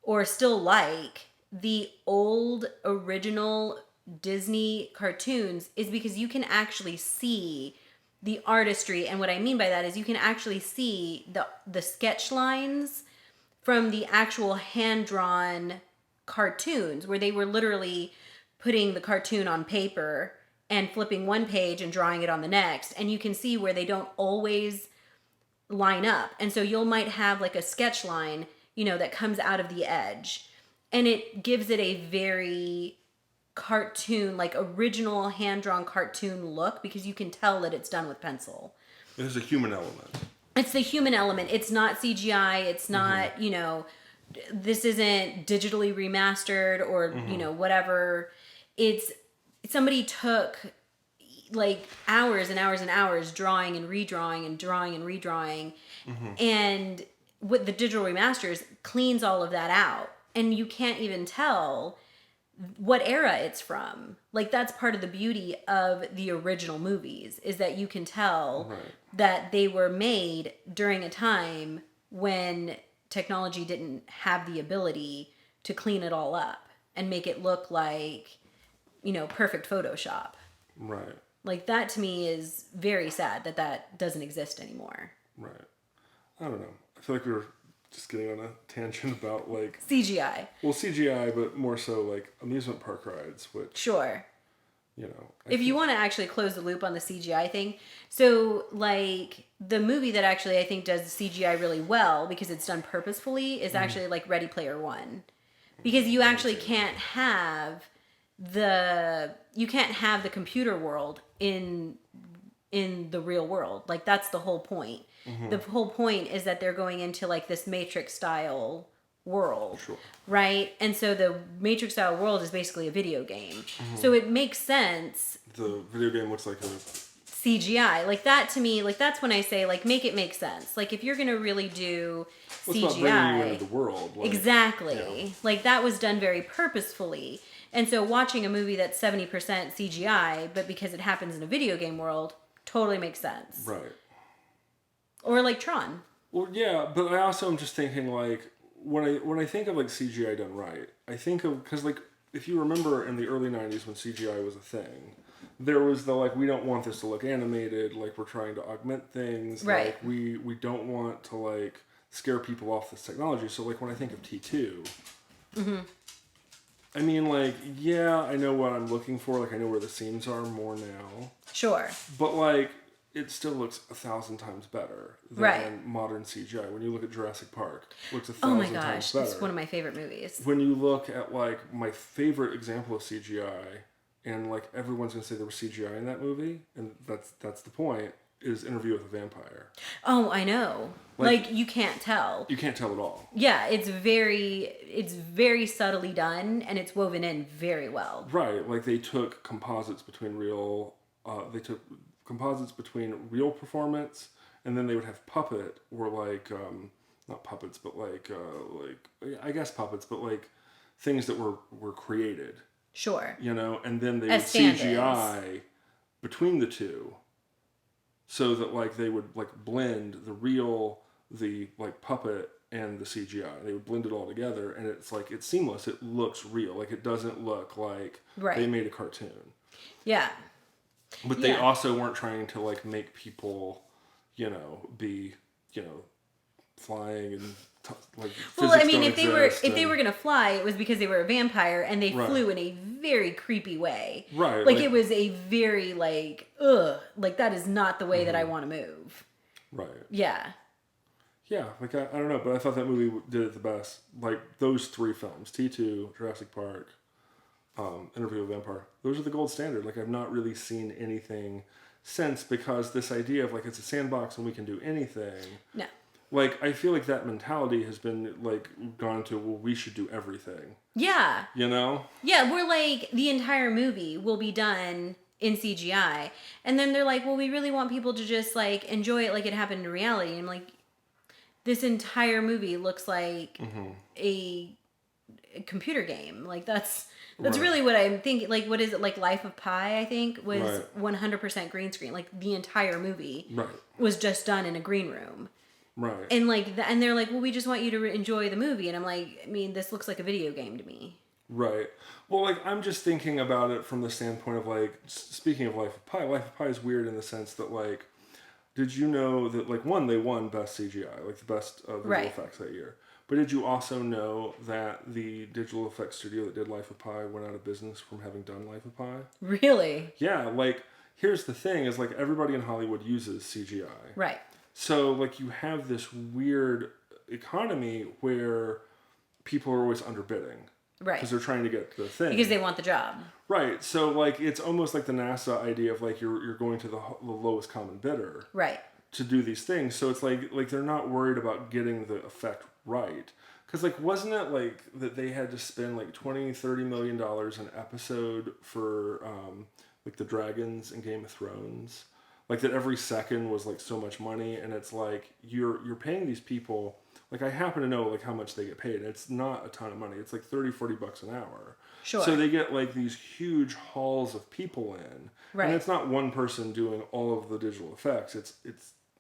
or still like the old original Disney cartoons is because you can actually see the artistry. And what I mean by that is you can actually see the sketch lines from the actual hand-drawn cartoons where they were literally putting the cartoon on paper and flipping one page and drawing it on the next. And you can see where they don't always line up. And so you might have like a sketch line, that comes out of the edge. And it gives it a very cartoon, like original hand-drawn cartoon look because you can tell that it's done with pencil. There's a human element. It's the human element. It's not CGI. It's not, this isn't digitally remastered or, whatever. It's somebody took like hours and hours and hours drawing and redrawing and drawing and redrawing. And with the digital remasters cleans all of that out. And you can't even tell what era it's from. Like, that's part of the beauty of the original movies, is that you can tell that they were made during a time when technology didn't have the ability to clean it all up and make it look like, perfect Photoshop. Right. Like, that to me is very sad that doesn't exist anymore. Right. I don't know. I feel like we were just getting on a tangent about like CGI. Well, CGI, but more so like amusement park rides, which Sure. If you want to actually close the loop on the CGI thing, so like the movie that actually I think does CGI really well because it's done purposefully is actually like Ready Player One, because you actually can't have the computer world in the real world. Like, that's the whole point. The whole point is that they're going into like this Matrix style world, right? And so the Matrix style world is basically a video game. So it makes sense. The video game looks like a CGI. Like, that to me, like, that's when I say, like, make it make sense. Like, if you're going to really do CGI. It's about bringing you into the world. Like, exactly. Like, that was done very purposefully. And so watching a movie that's 70% CGI, but because it happens in a video game world, totally makes sense. Right. Or like Tron. Well, yeah, but I also am just thinking, like, when I think of like CGI done right, I think of, because like if you remember in the early 90s when CGI was a thing, there was the like, we don't want this to look animated, like we're trying to augment things, right? Like we don't want to like scare people off this technology. So like when I think of T2, I mean, like, yeah, I know what I'm looking for, like I know where the seams are more now. Sure. But like, it still looks 1,000 times better than modern CGI. When you look at Jurassic Park, it looks 1,000 times better. It's one of my favorite movies. When you look at like my favorite example of CGI, and like everyone's gonna say there was CGI in that movie, and that's the point, is Interview with a Vampire. Oh, I know. Like you can't tell. You can't tell at all. Yeah, it's very subtly done, and it's woven in very well. Right, like they took composites between real performance, and then they would have puppet, or like not puppets, but like I guess puppets, but like things that were created. Sure. And then they would CGI between the two, so that like they would like blend the like puppet and the CGI. They would blend it all together, and it's like it's seamless. It looks real. Like it doesn't look like they made a cartoon. Yeah. But they also weren't trying to like make people, be, flying and like. Well, I mean, if they were gonna fly, it was because they were a vampire and they flew in a very creepy way. Right. Like it was a very like like that is not the way that I want to move. Right. Yeah. Yeah, like I don't know, but I thought that movie did it the best. Like those three films, T2, Jurassic Park, Interview with a Vampire, those are the gold standard. Like I've not really seen anything since, because this idea of like it's a sandbox and we can do anything. No. Like I feel like that mentality has been like gone to, well, we should do everything. Yeah. Yeah, we're like the entire movie will be done in CGI, and then they're like, well, we really want people to just like enjoy it like it happened in reality. And I'm like, this entire movie looks like a computer game. Like that's really what I'm thinking. Like, what is it? Like Life of Pi, I think, was 100% green screen. Like the entire movie was just done in a green room. Right. And like, and they're like, well, we just want you to enjoy the movie. And I'm like, I mean, this looks like a video game to me. Right. Well, like, I'm just thinking about it from the standpoint of like, speaking of Life of Pi is weird in the sense that like, did you know that like they won best CGI, like the best visual effects that year? But did you also know that the digital effects studio that did Life of Pi went out of business from having done Life of Pi? Really? Yeah. Like, here's the thing: is like everybody in Hollywood uses CGI. Right. So like you have this weird economy where people are always underbidding. Right. Because they're trying to get the thing. Because they want the job. Right. So like it's almost like the NASA idea of like you're going to the lowest common bidder. Right. to do these things. So it's like they're not worried about getting the effect right. Because like wasn't it like that they had to spend like 20-30 million dollars an episode for like the dragons in Game of Thrones? Like that every second was like so much money, and it's like you're paying these people. Like I happen to know like how much they get paid. It's not a ton of money. It's like 30-40 bucks an hour. Sure. So they get like these huge hauls of people in. Right. And it's not one person doing all of the digital effects. It's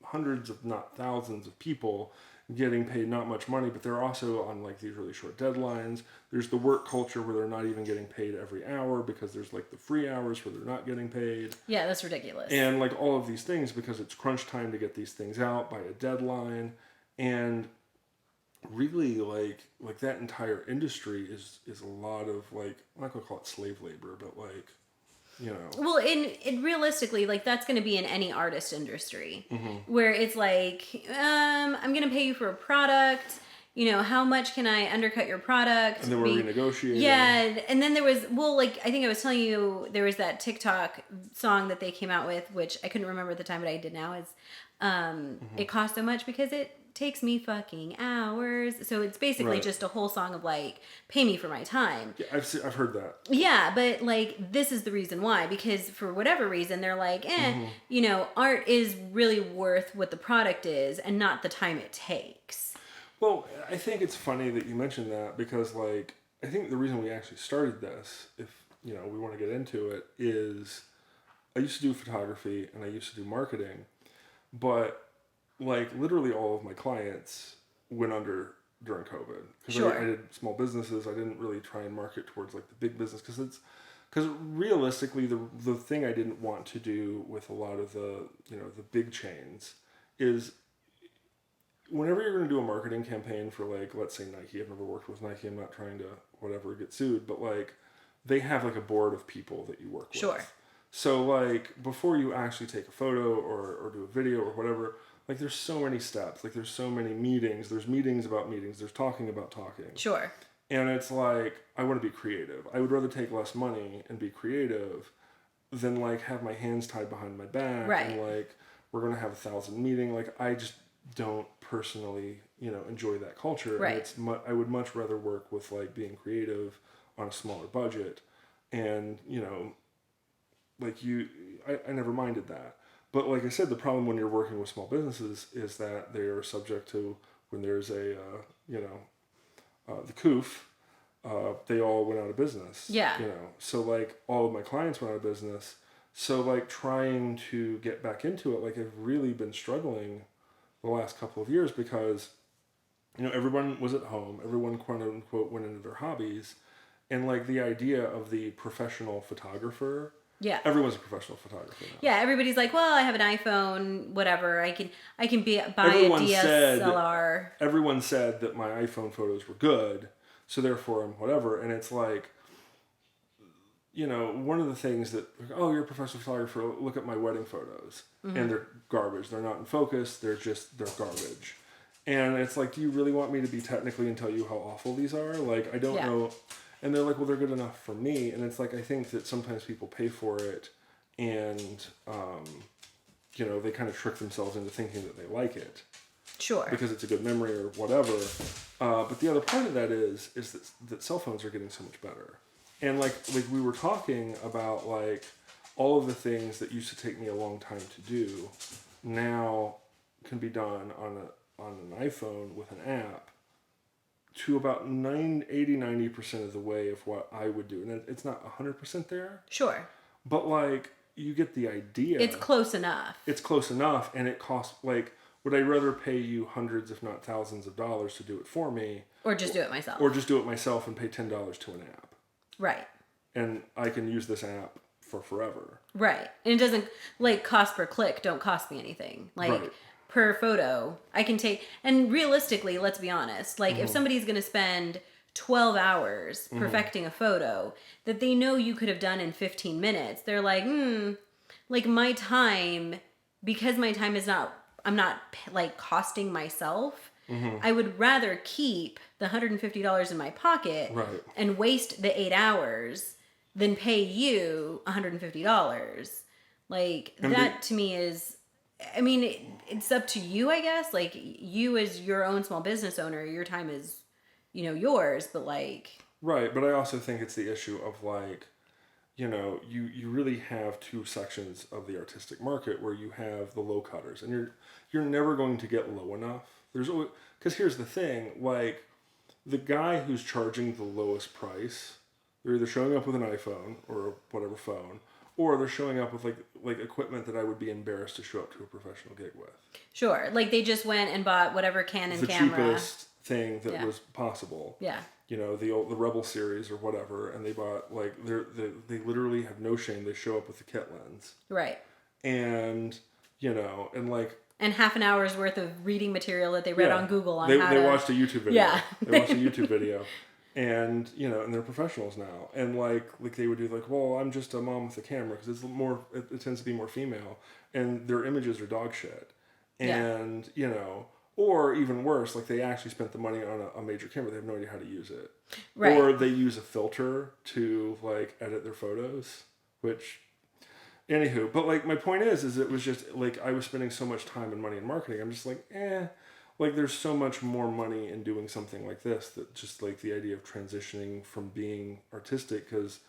hundreds if not thousands of people getting paid not much money, but they're also on like these really short deadlines. There's the work culture where they're not even getting paid every hour because there's like the free hours where they're not getting paid. Yeah, that's ridiculous. And like all of these things because it's crunch time to get these things out by a deadline. And really like that entire industry is a lot of like, I'm not gonna call it slave labor, but like, you know. Well, in realistically, like that's going to be in any artist industry where it's like, I'm going to pay you for a product. You know, how much can I undercut your product? And then we're renegotiating. Yeah, and then there was, well, like I think I was telling you, there was that TikTok song that they came out with, which I couldn't remember at the time, but I did now. Is it cost so much because it takes me fucking hours. So it's basically just a whole song of like, pay me for my time. Yeah, I've heard that. Yeah, but like this is the reason why, because for whatever reason they're like, you know, art is really worth what the product is and not the time it takes. Well, I think it's funny that you mentioned that because like I think the reason we actually started this, if you know we want to get into it, is I used to do photography and I used to do marketing, but like literally all of my clients went under during COVID because I did small businesses. I didn't really try and market towards like the big business because realistically the thing I didn't want to do with a lot of the the big chains is whenever you're going to do a marketing campaign for like let's say Nike. I've never worked with Nike. I'm not trying to whatever get sued, but like they have like a board of people that you work with. Sure. So like before you actually take a photo or do a video or whatever. Like there's so many steps, like there's so many meetings, there's meetings about meetings, there's talking about talking. Sure. And it's like, I want to be creative. I would rather take less money and be creative than like have my hands tied behind my back. Right. And like, we're going to have 1,000 meetings. Like I just don't personally, enjoy that culture. Right. And I would much rather work with like being creative on a smaller budget. And, like I never minded that. But like I said, the problem when you're working with small businesses is that they are subject to when there's a, the COOF, they all went out of business. Yeah. So like all of my clients went out of business. So like trying to get back into it, like I've really been struggling the last couple of years because, everyone was at home. Everyone quote unquote went into their hobbies. And like the idea of the professional photographer. Yeah. Everyone's a professional photographer now. Yeah, everybody's like, well, I have an iPhone, whatever. I can buy a DSLR. Everyone said that my iPhone photos were good, so therefore I'm whatever. And it's like, one of the things that, oh, you're a professional photographer, look at my wedding photos. And they're garbage. They're not in focus. They're garbage. And it's like, do you really want me to be technically and tell you how awful these are? Like, I don't know. And they're like, well, they're good enough for me. And it's like, I think that sometimes people pay for it and, they kind of trick themselves into thinking that they like it. Sure. Because it's a good memory or whatever. But the other part of that is that cell phones are getting so much better. And like we were talking about like all of the things that used to take me a long time to do now can be done on an iPhone with an app. To about 90% of the way of what I would do. And it's not 100% there. Sure. But, like, you get the idea. It's close enough. It's close enough, and it costs, like, would I rather pay you hundreds, if not thousands of dollars to do it for me? Or just do it myself. Or just do it myself and pay $10 to an app. Right. And I can use this app for forever. Right. And it doesn't, like, cost per click don't cost me anything. Like... Right. Per photo, I can take, and realistically, let's be honest, like if somebody's going to spend 12 hours perfecting a photo that they know you could have done in 15 minutes, they're like, like my time, because my time is not, I'm not like costing myself, I would rather keep the $150 in my pocket and waste the 8 hours than pay you $150. Like that to me is, I mean, it's up to you, I guess. Like, you as your own small business owner, your time is, yours, but like... Right, but I also think it's the issue of like, you really have two sections of the artistic market where you have the low cutters, and you're never going to get low enough. Because here's the thing, like, the guy who's charging the lowest price, they're either showing up with an iPhone or whatever phone, or they're showing up with like equipment that I would be embarrassed to show up to a professional gig with. Sure, like they just went and bought whatever Canon the camera. The cheapest thing that was possible. Yeah. The Rebel series or whatever, and they bought like they literally have no shame. They show up with the kit lens. Right. And and like. And half an hour's worth of reading material that they read on Google on they watched a YouTube video. Yeah. They watched a YouTube video. And, and they're professionals now. And like they would do like, well, I'm just a mom with a camera because it tends to be more female. And their images are dog shit. And, or even worse, like they actually spent the money on a major camera. They have no idea how to use it. Right. Or they use a filter to like edit their photos, which... Anywho, but like my point is it was just like I was spending so much time and money in marketing. I'm just like, like there's so much more money in doing something like this that just like the idea of transitioning from being artistic, because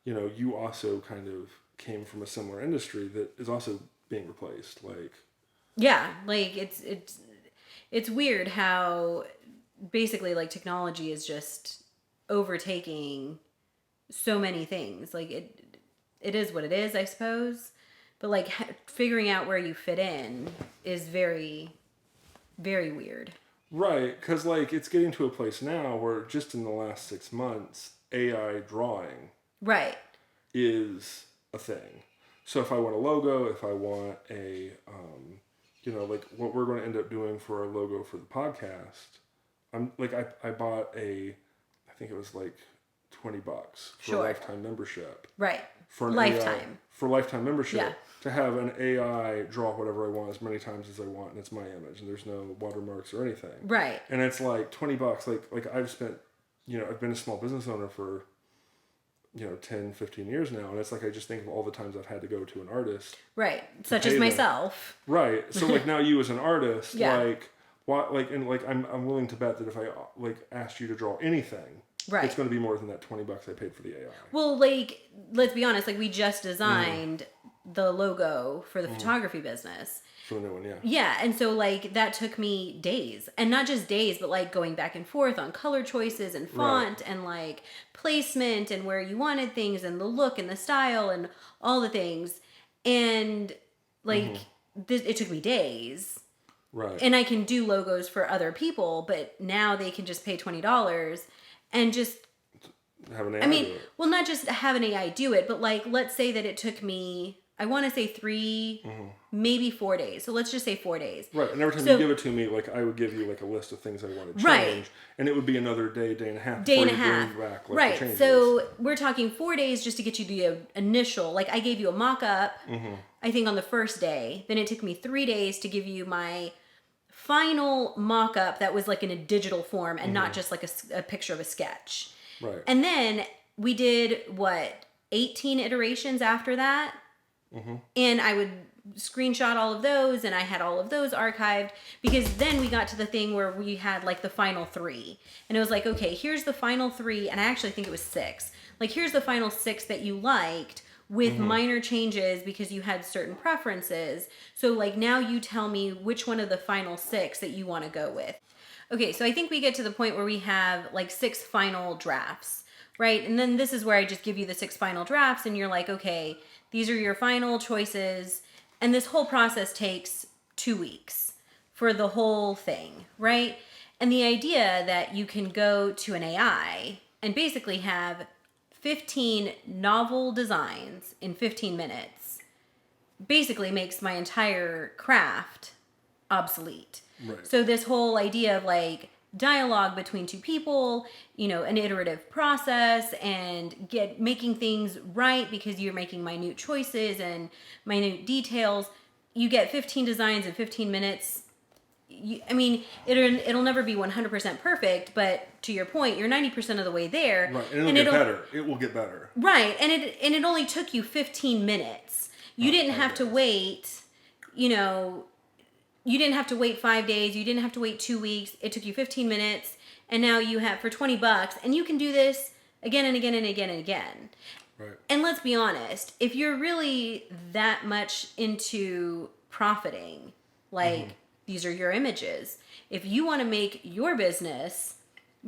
you also kind of came from a similar industry that is also being replaced. Like, yeah, like it's weird how basically like technology is just overtaking so many things. Like it is what it is, I suppose. But like figuring out where you fit in is very, very weird. Right, because like it's getting to a place now where just in the last 6 months, AI drawing is a thing. So if I want a logo, if I want a, like what we're going to end up doing for our logo for the podcast, I bought I think it was like $20 for a lifetime membership. Right. For an lifetime. For lifetime membership. To have an AI draw whatever I want as many times as I want, and it's my image, and there's no watermarks or anything. Right. And it's like $20. Like I've spent, I've been a small business owner for, 10, 15 years now, and it's like I just think of all the times I've had to go to an artist. Right. Such as myself. Right. So like now you as an artist, like what, like, and like I'm willing to bet that if I like asked you to draw anything. Right. It's going to be more than that $20 I paid for the AI. Well, like, let's be honest. Like, we just designed the logo for the photography business. For the new one, yeah. Yeah, and so, like, that took me days. And not just days, but, like, going back and forth on color choices and font and, like, placement and where you wanted things and the look and the style and all the things. And, like, it took me days. Right. And I can do logos for other people, but now they can just pay $20 and just have an AI do it. Well, not just have an AI do it, but like, let's say that it took me, I want to say 3, maybe 4 days. So let's just say 4 days. Right. And every time you give it to me, like I would give you like a list of things I want to change. And it would be another day and a half. Bring back, like, the changes. So we're talking 4 days just to get you the initial, like I gave you a mock-up, I think on the first day. Then it took me 3 days to give you my final mock-up that was like in a digital form and not just like a picture of a sketch. Right. And then we did 18 iterations after that. And I would screenshot all of those, and I had all of those archived, because then we got to the thing where we had like the final 3. And it was like, okay, here's the final 3, and I actually think it was 6. Like, here's the final 6 that you liked with minor changes because you had certain preferences. So like now you tell me which one of the final 6 that you want to go with. Okay, so I think we get to the point where we have like 6 final drafts, right? And then this is where I just give you the 6 final drafts and you're like, okay, these are your final choices. And this whole process takes 2 weeks for the whole thing, right? And the idea that you can go to an AI and basically have 15 novel designs in 15 minutes basically makes my entire craft obsolete. Right. So this whole idea of like dialogue between 2 people, an iterative process and making things right because you're making minute choices and minute details, you get 15 designs in 15 minutes. It'll never be 100% perfect, but to your point, you're 90% of the way there. Right, and it'll get better. It will get better. Right, and it only took you 15 minutes. You didn't have to wait, you didn't have to wait 5 days, you didn't have to wait 2 weeks. It took you 15 minutes, and now you have for $20, and you can do this again and again and again and again. Right. And let's be honest, if you're really that much into profiting, like these are your images. If you want to make your business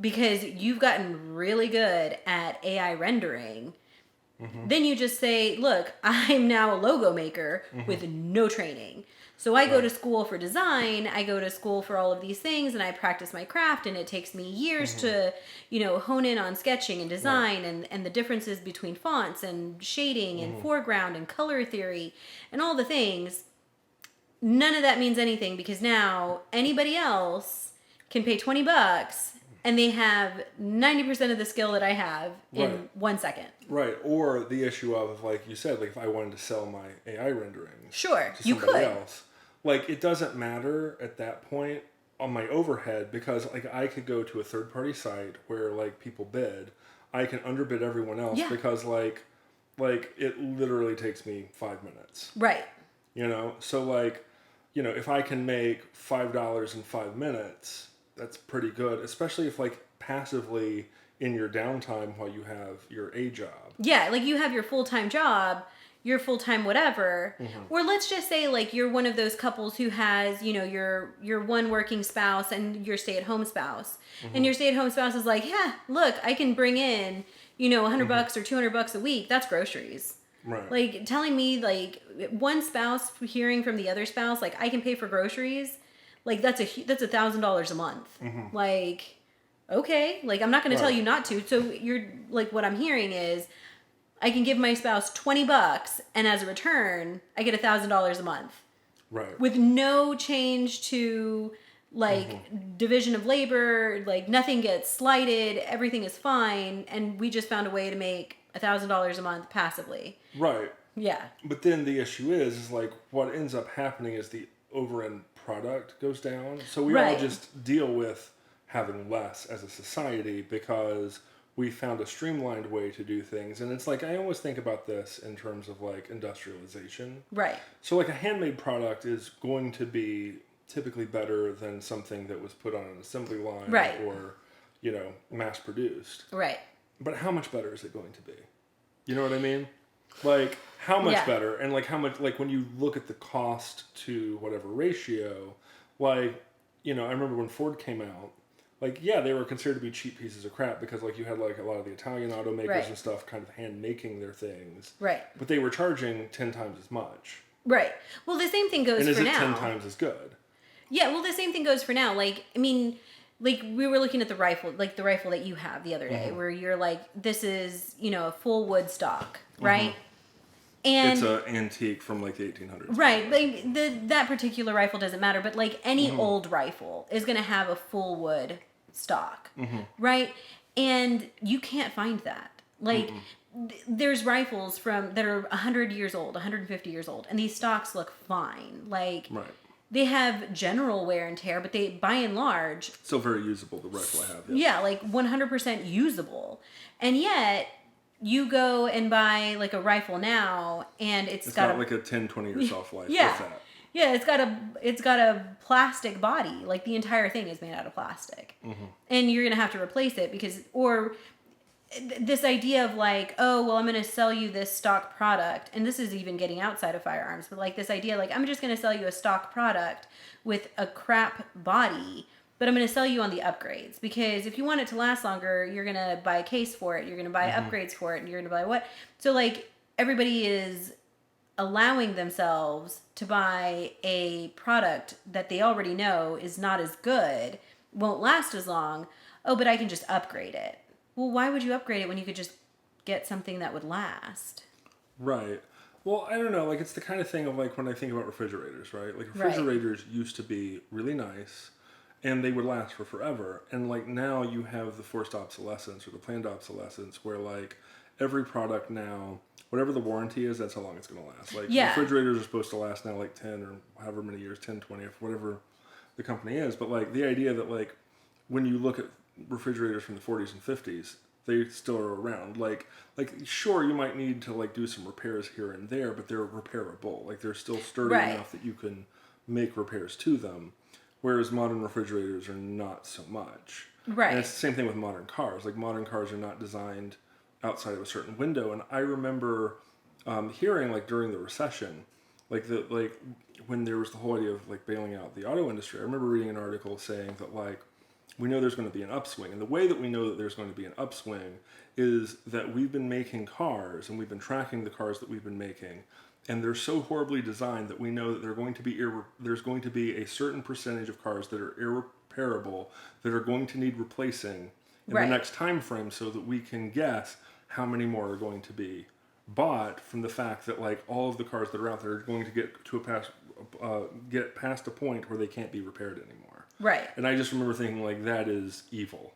because you've gotten really good at AI rendering, then you just say, look, I'm now a logo maker with no training. So I go to school for design, I go to school for all of these things, and I practice my craft, and it takes me years to, hone in on sketching and design and the differences between fonts and shading and foreground and color theory and all the things. None of that means anything because now anybody else can pay $20 and they have 90% of the skill that I have in 1 second. Right. Or the issue of, like you said, like if I wanted to sell my AI renderings Sure, to somebody else, like it doesn't matter at that point on my overhead because like I could go to a third party site where like people bid. I can underbid everyone else because like it literally takes me 5 minutes. Right. So like, if I can make $5 in 5 minutes, that's pretty good, especially if like passively in your downtime while you have your A job. Yeah, like you have your full-time job, your full-time whatever. Or let's just say like you're one of those couples who has, your one working spouse and your stay-at-home spouse. And your stay-at-home spouse is like, yeah, look, I can bring in, $100 or $200 a week. That's groceries. Right. Like telling me like one spouse hearing from the other spouse, like I can pay for groceries. Like that's $1,000 a month. Like, okay, like I'm not going to tell you not to. So you're like, what I'm hearing is I can give my spouse $20 and as a return, I get $1,000 a month. Right. With no change to like division of labor, like nothing gets slighted, everything is fine. And we just found a way to make $1,000 a month passively. Right. Yeah. But then the issue is like what ends up happening is the over-end product goes down. So we all just deal with having less as a society because we found a streamlined way to do things. And it's like, I always think about this in terms of like industrialization. Right. So like a handmade product is going to be typically better than something that was put on an assembly line or, mass produced. Right. But how much better is it going to be? You know what I mean? Like, how much better? And, like, how much, like, when you look at the cost to whatever ratio, like, I remember when Ford came out, like, yeah, they were considered to be cheap pieces of crap because, like, you had, like, a lot of the Italian automakers and stuff kind of hand-making their things. Right. But they were charging 10 times as much. Right. Well, the same thing goes for now. And is it 10 times as good? Yeah, well, the same thing goes for now. Like, I mean, like we were looking at the rifle that you have the other day, where you're like, this is, a full wood stock, right? And it's an antique from like the 1800s. Right. Like that particular rifle doesn't matter, but like any old rifle is going to have a full wood stock, right? And you can't find that. Like there's rifles that are 100 years old, 150 years old, and these stocks look fine. Like they have general wear and tear, but they, by and large, still very usable. The rifle I have. Yeah, like 100% usable, and yet you go and buy like a rifle now, and it's got like a 10, 20 year shelf life. Yeah, with that. Yeah, it's got a plastic body. Like the entire thing is made out of plastic, and you're gonna have to replace it or this idea of like, oh, well, I'm going to sell you this stock product. And this is even getting outside of firearms. But like this idea, like, I'm just going to sell you a stock product with a crap body. But I'm going to sell you on the upgrades. Because if you want it to last longer, you're going to buy a case for it. You're going to buy upgrades for it. And you're going to buy what? So like everybody is allowing themselves to buy a product that they already know is not as good, won't last as long. Oh, but I can just upgrade it. Well, why would you upgrade it when you could just get something that would last? Right. Well, I don't know. Like, it's the kind of thing of, like, when I think about refrigerators, right? Like, refrigerators used to be really nice, and they would last for forever. And, like, now you have the forced obsolescence or the planned obsolescence where, like, every product now, whatever the warranty is, that's how long it's going to last. Like, refrigerators are supposed to last now, like, 10 or however many years, 10, 20, whatever the company is. But, like, the idea that, like, when you look at refrigerators from the 40s and 50s, they still are around. Like sure, you might need to like do some repairs here and there, but they're repairable. Like they're still sturdy enough that you can make repairs to them, whereas modern refrigerators are not so much. Right. And it's the same thing with modern cars. Like, modern cars are not designed outside of a certain window. And I remember hearing, like, during the recession, like when there was the whole idea of like bailing out the auto industry. I remember reading an article saying that, like, we know there's going to be an upswing, and the way that we know that there's going to be an upswing is that we've been making cars and we've been tracking the cars that we've been making, and they're so horribly designed that we know that there's going to be a certain percentage of cars that are irreparable, that are going to need replacing in Right. the next time frame, so that we can guess how many more are going to be bought from the fact that, like, all of the cars that are out there are going to get past a point where they can't be repaired anymore. Right. And I just remember thinking, like, that is evil.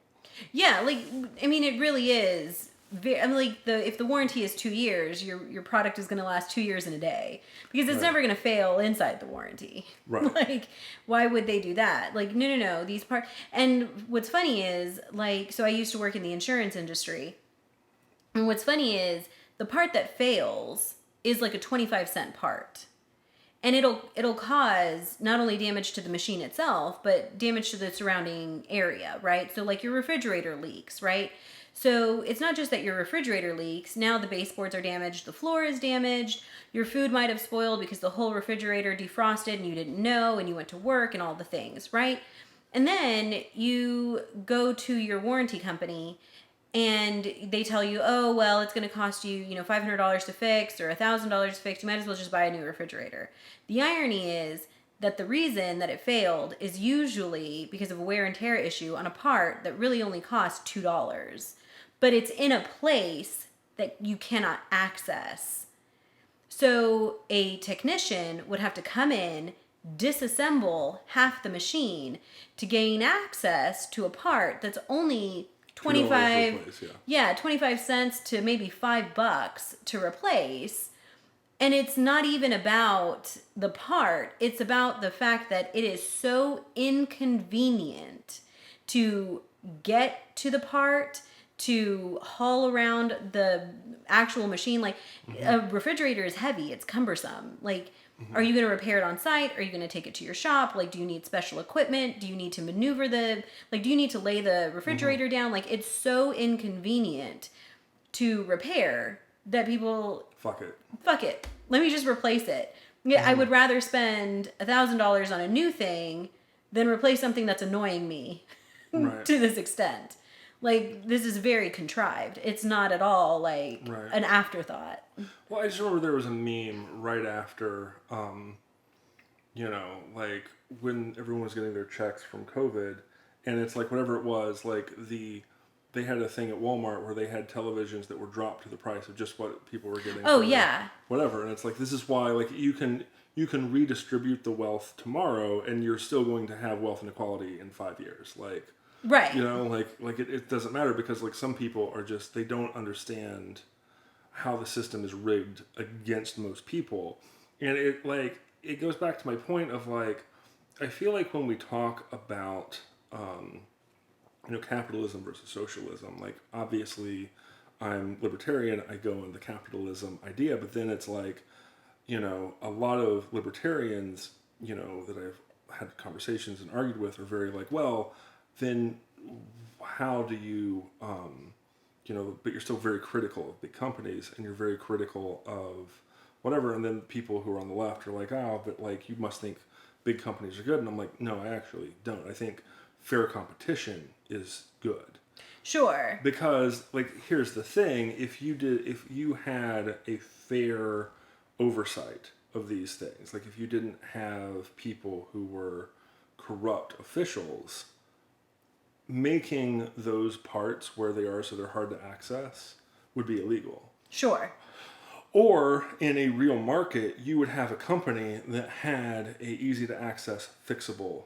Yeah, like, I mean, it really is. I mean, like, if the warranty is 2 years, your product is going to last 2 years and a day, because it's Right. never going to fail inside the warranty. Right. Like, why would they do that? Like, no. These parts. And what's funny is, like, so I used to work in the insurance industry, and what's funny is the part that fails is like a 25-cent part. And it'll cause not only damage to the machine itself, but damage to the surrounding area, right? So, like, your refrigerator leaks, right? So it's not just that your refrigerator leaks. Now the baseboards are damaged, the floor is damaged, your food might have spoiled because the whole refrigerator defrosted and you didn't know, and you went to work and all the things, right? And then you go to your warranty company and they tell you, oh, well, it's going to cost you, $500 to fix or $1,000 to fix. You might as well just buy a new refrigerator. The irony is that the reason that it failed is usually because of a wear and tear issue on a part that really only costs $2. But it's in a place that you cannot access. So a technician would have to come in, disassemble half the machine to gain access to a part that's only 25 cents to maybe $5 to replace. And it's not even about the part. It's about the fact that it is so inconvenient to get to the part, to haul around the actual machine. Like, a refrigerator is heavy. It's cumbersome. Like, are you going to repair it on site? Are you going to take it to your shop? Like, do you need special equipment? Do you need to maneuver do you need to lay the refrigerator down? Like, it's so inconvenient to repair that people... Fuck it. Let me just replace it. Yeah, I would rather spend $1,000 on a new thing than replace something that's annoying me Right. to this extent. Like, this is very contrived. It's not at all, like, Right. an afterthought. Well, I just remember there was a meme right after, like, when everyone was getting their checks from COVID, and it's like, whatever it was, like, they had a thing at Walmart where they had televisions that were dropped to the price of just what people were getting. Oh, yeah. Whatever. And it's like, this is why, like, you can redistribute the wealth tomorrow, and you're still going to have wealth inequality in 5 years. Like, Right. It doesn't matter, because, like, some people are just, they don't understand how the system is rigged against most people. And it goes back to my point of, like, I feel like when we talk about, capitalism versus socialism, like, obviously I'm libertarian, I go in the capitalism idea, but then it's like, a lot of libertarians, that I've had conversations and argued with are very like, well, then how do you, but you're still very critical of big companies, and you're very critical of whatever, and then people who are on the left are like, oh, but, like, you must think big companies are good, and I'm like, no, I actually don't. I think fair competition is good. Sure. Because, like, here's the thing, if you had a fair oversight of these things, like, if you didn't have people who were corrupt officials making those parts where they are so they're hard to access, would be illegal. Sure. Or in a real market, you would have a company that had a easy to access fixable,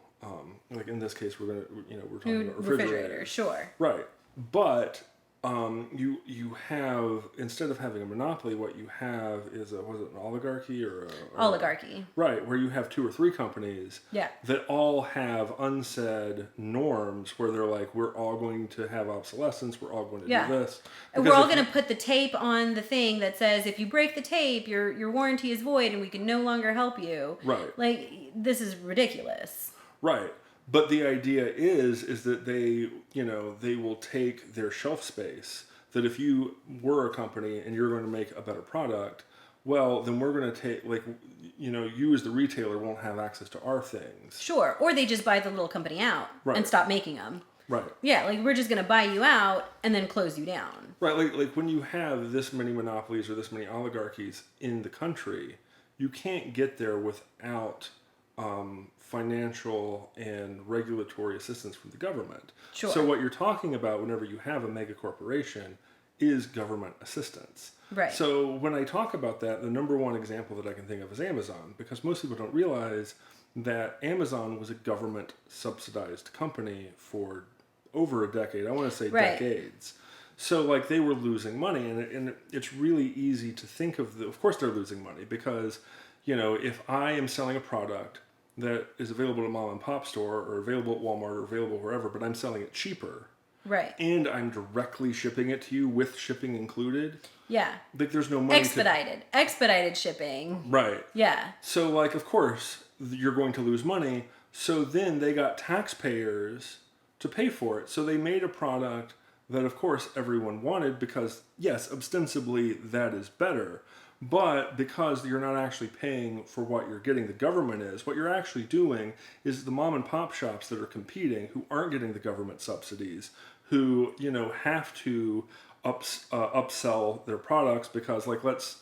like in this case, we're talking about refrigerators. Refrigerator, sure. Right. But you have, instead of having a monopoly, what you have is was it an oligarchy or Oligarchy. right, where you have two or three companies Yeah. that all have unsaid norms where they're like, we're all going to have obsolescence, we're all going to Yeah. do this. And we're all going to put the tape on the thing that says if you break the tape, your warranty is void and we can no longer help you. Right. Like, this is ridiculous. Right. But the idea is that they, they will take their shelf space. That if you were a company and you're going to make a better product, well, then we're going to take, you as the retailer won't have access to our things. Sure. Or they just buy the little company out and stop making them. Right. Yeah, like we're just going to buy you out and then close you down. Right. Like when you have this many monopolies or this many oligarchies in the country, you can't get there without financial and regulatory assistance from the government. Sure. So what you're talking about whenever you have a mega corporation is government assistance. Right. So when I talk about that, the number one example that I can think of is Amazon, because most people don't realize that Amazon was a government subsidized company for over a decade. I want to say decades. So like they were losing money, and it's really easy to think of course they're losing money because, if I am selling a product that is available at a mom and pop store or available at Walmart or available wherever, but I'm selling it cheaper. Right. And I'm directly shipping it to you with shipping included. Yeah. Like there's no money. Expedited shipping. Right. Yeah. So like, of course, you're going to lose money. So then they got taxpayers to pay for it. So they made a product that, of course, everyone wanted because, yes, ostensibly that is better. But because you're not actually paying for what you're getting, the government is, what you're actually doing is the mom and pop shops that are competing, who aren't getting the government subsidies, who, have to upsell their products because, like, let's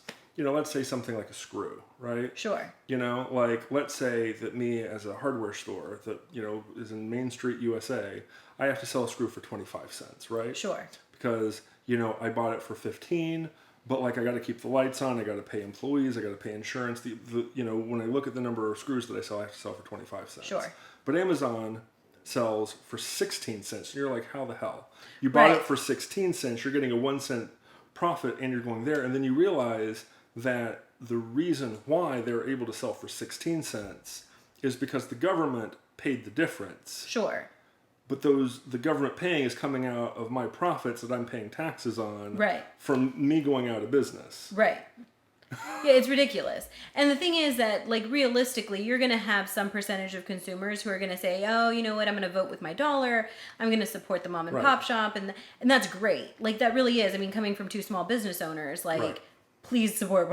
say something like a screw, right? Sure. Like, let's say that me as a hardware store that, is in Main Street, USA, I have to sell a screw for 25 cents, right? Sure. Because, I bought it for 15, but like I got to keep the lights on, I got to pay employees, I got to pay insurance. When I look at the number of screws that I sell, I have to sell for 25 cents. Sure. But Amazon sells for 16 cents. And you're like, how the hell? You bought it for 16 cents, you're getting a 1 cent profit and you're going there. And then you realize that the reason why they're able to sell for 16 cents is because the government paid the difference. Sure. But the government paying is coming out of my profits that I'm paying taxes on. Right. From me going out of business. Right. Yeah, it's ridiculous. And the thing is that, like, realistically, you're going to have some percentage of consumers who are going to say, oh, you know what, I'm going to vote with my dollar. I'm going to support the mom and pop shop. And that's great. Like, that really is. I mean, coming from two small business owners, like, please support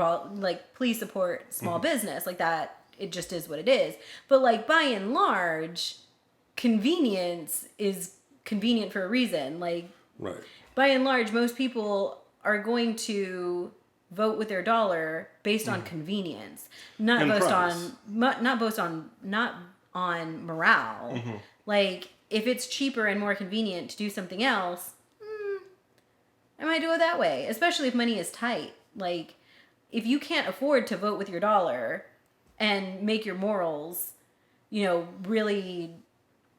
small business. Like, that, it just is what it is. But, like, by and large, convenience is convenient for a reason. Like, by and large, most people are going to vote with their dollar based on convenience, not on morale. Mm-hmm. Like, if it's cheaper and more convenient to do something else, I might do it that way, especially if money is tight. Like, if you can't afford to vote with your dollar and make your morals, really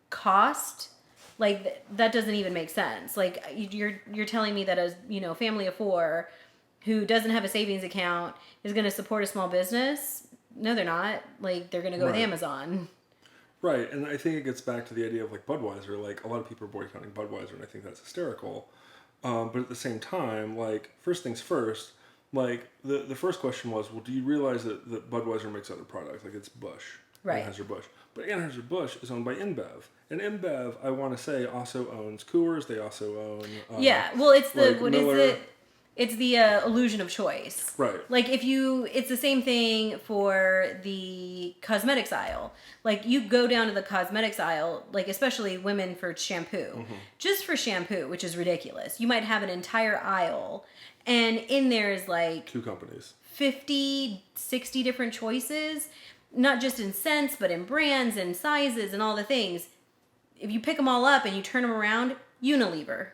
cost, like, that doesn't even make sense. Like, you're telling me that a family of four who doesn't have a savings account is going to support a small business? No, they're not. Like, they're going to go with Amazon. Right, and I think it gets back to the idea of, like, Budweiser. Like, a lot of people are boycotting Budweiser, and I think that's hysterical. But at the same time, like, first things first, like, the first question was, well, do you realize that Budweiser makes other products? Like, it's Busch. Right. Anheuser-Busch. But Anheuser-Busch is owned by InBev. And InBev, I want to say, also owns Coors. They also own... it's the... like what Miller. is it? It's the illusion of choice. Right. Like, it's the same thing for the cosmetics aisle. Like, you go down to the cosmetics aisle, like, especially women for shampoo. Mm-hmm. Just for shampoo, which is ridiculous. You might have an entire aisle, and in there is, like... 2 companies. 50, 60 different choices. Not just in scents, but in brands and sizes and all the things. If you pick them all up and you turn them around, Unilever.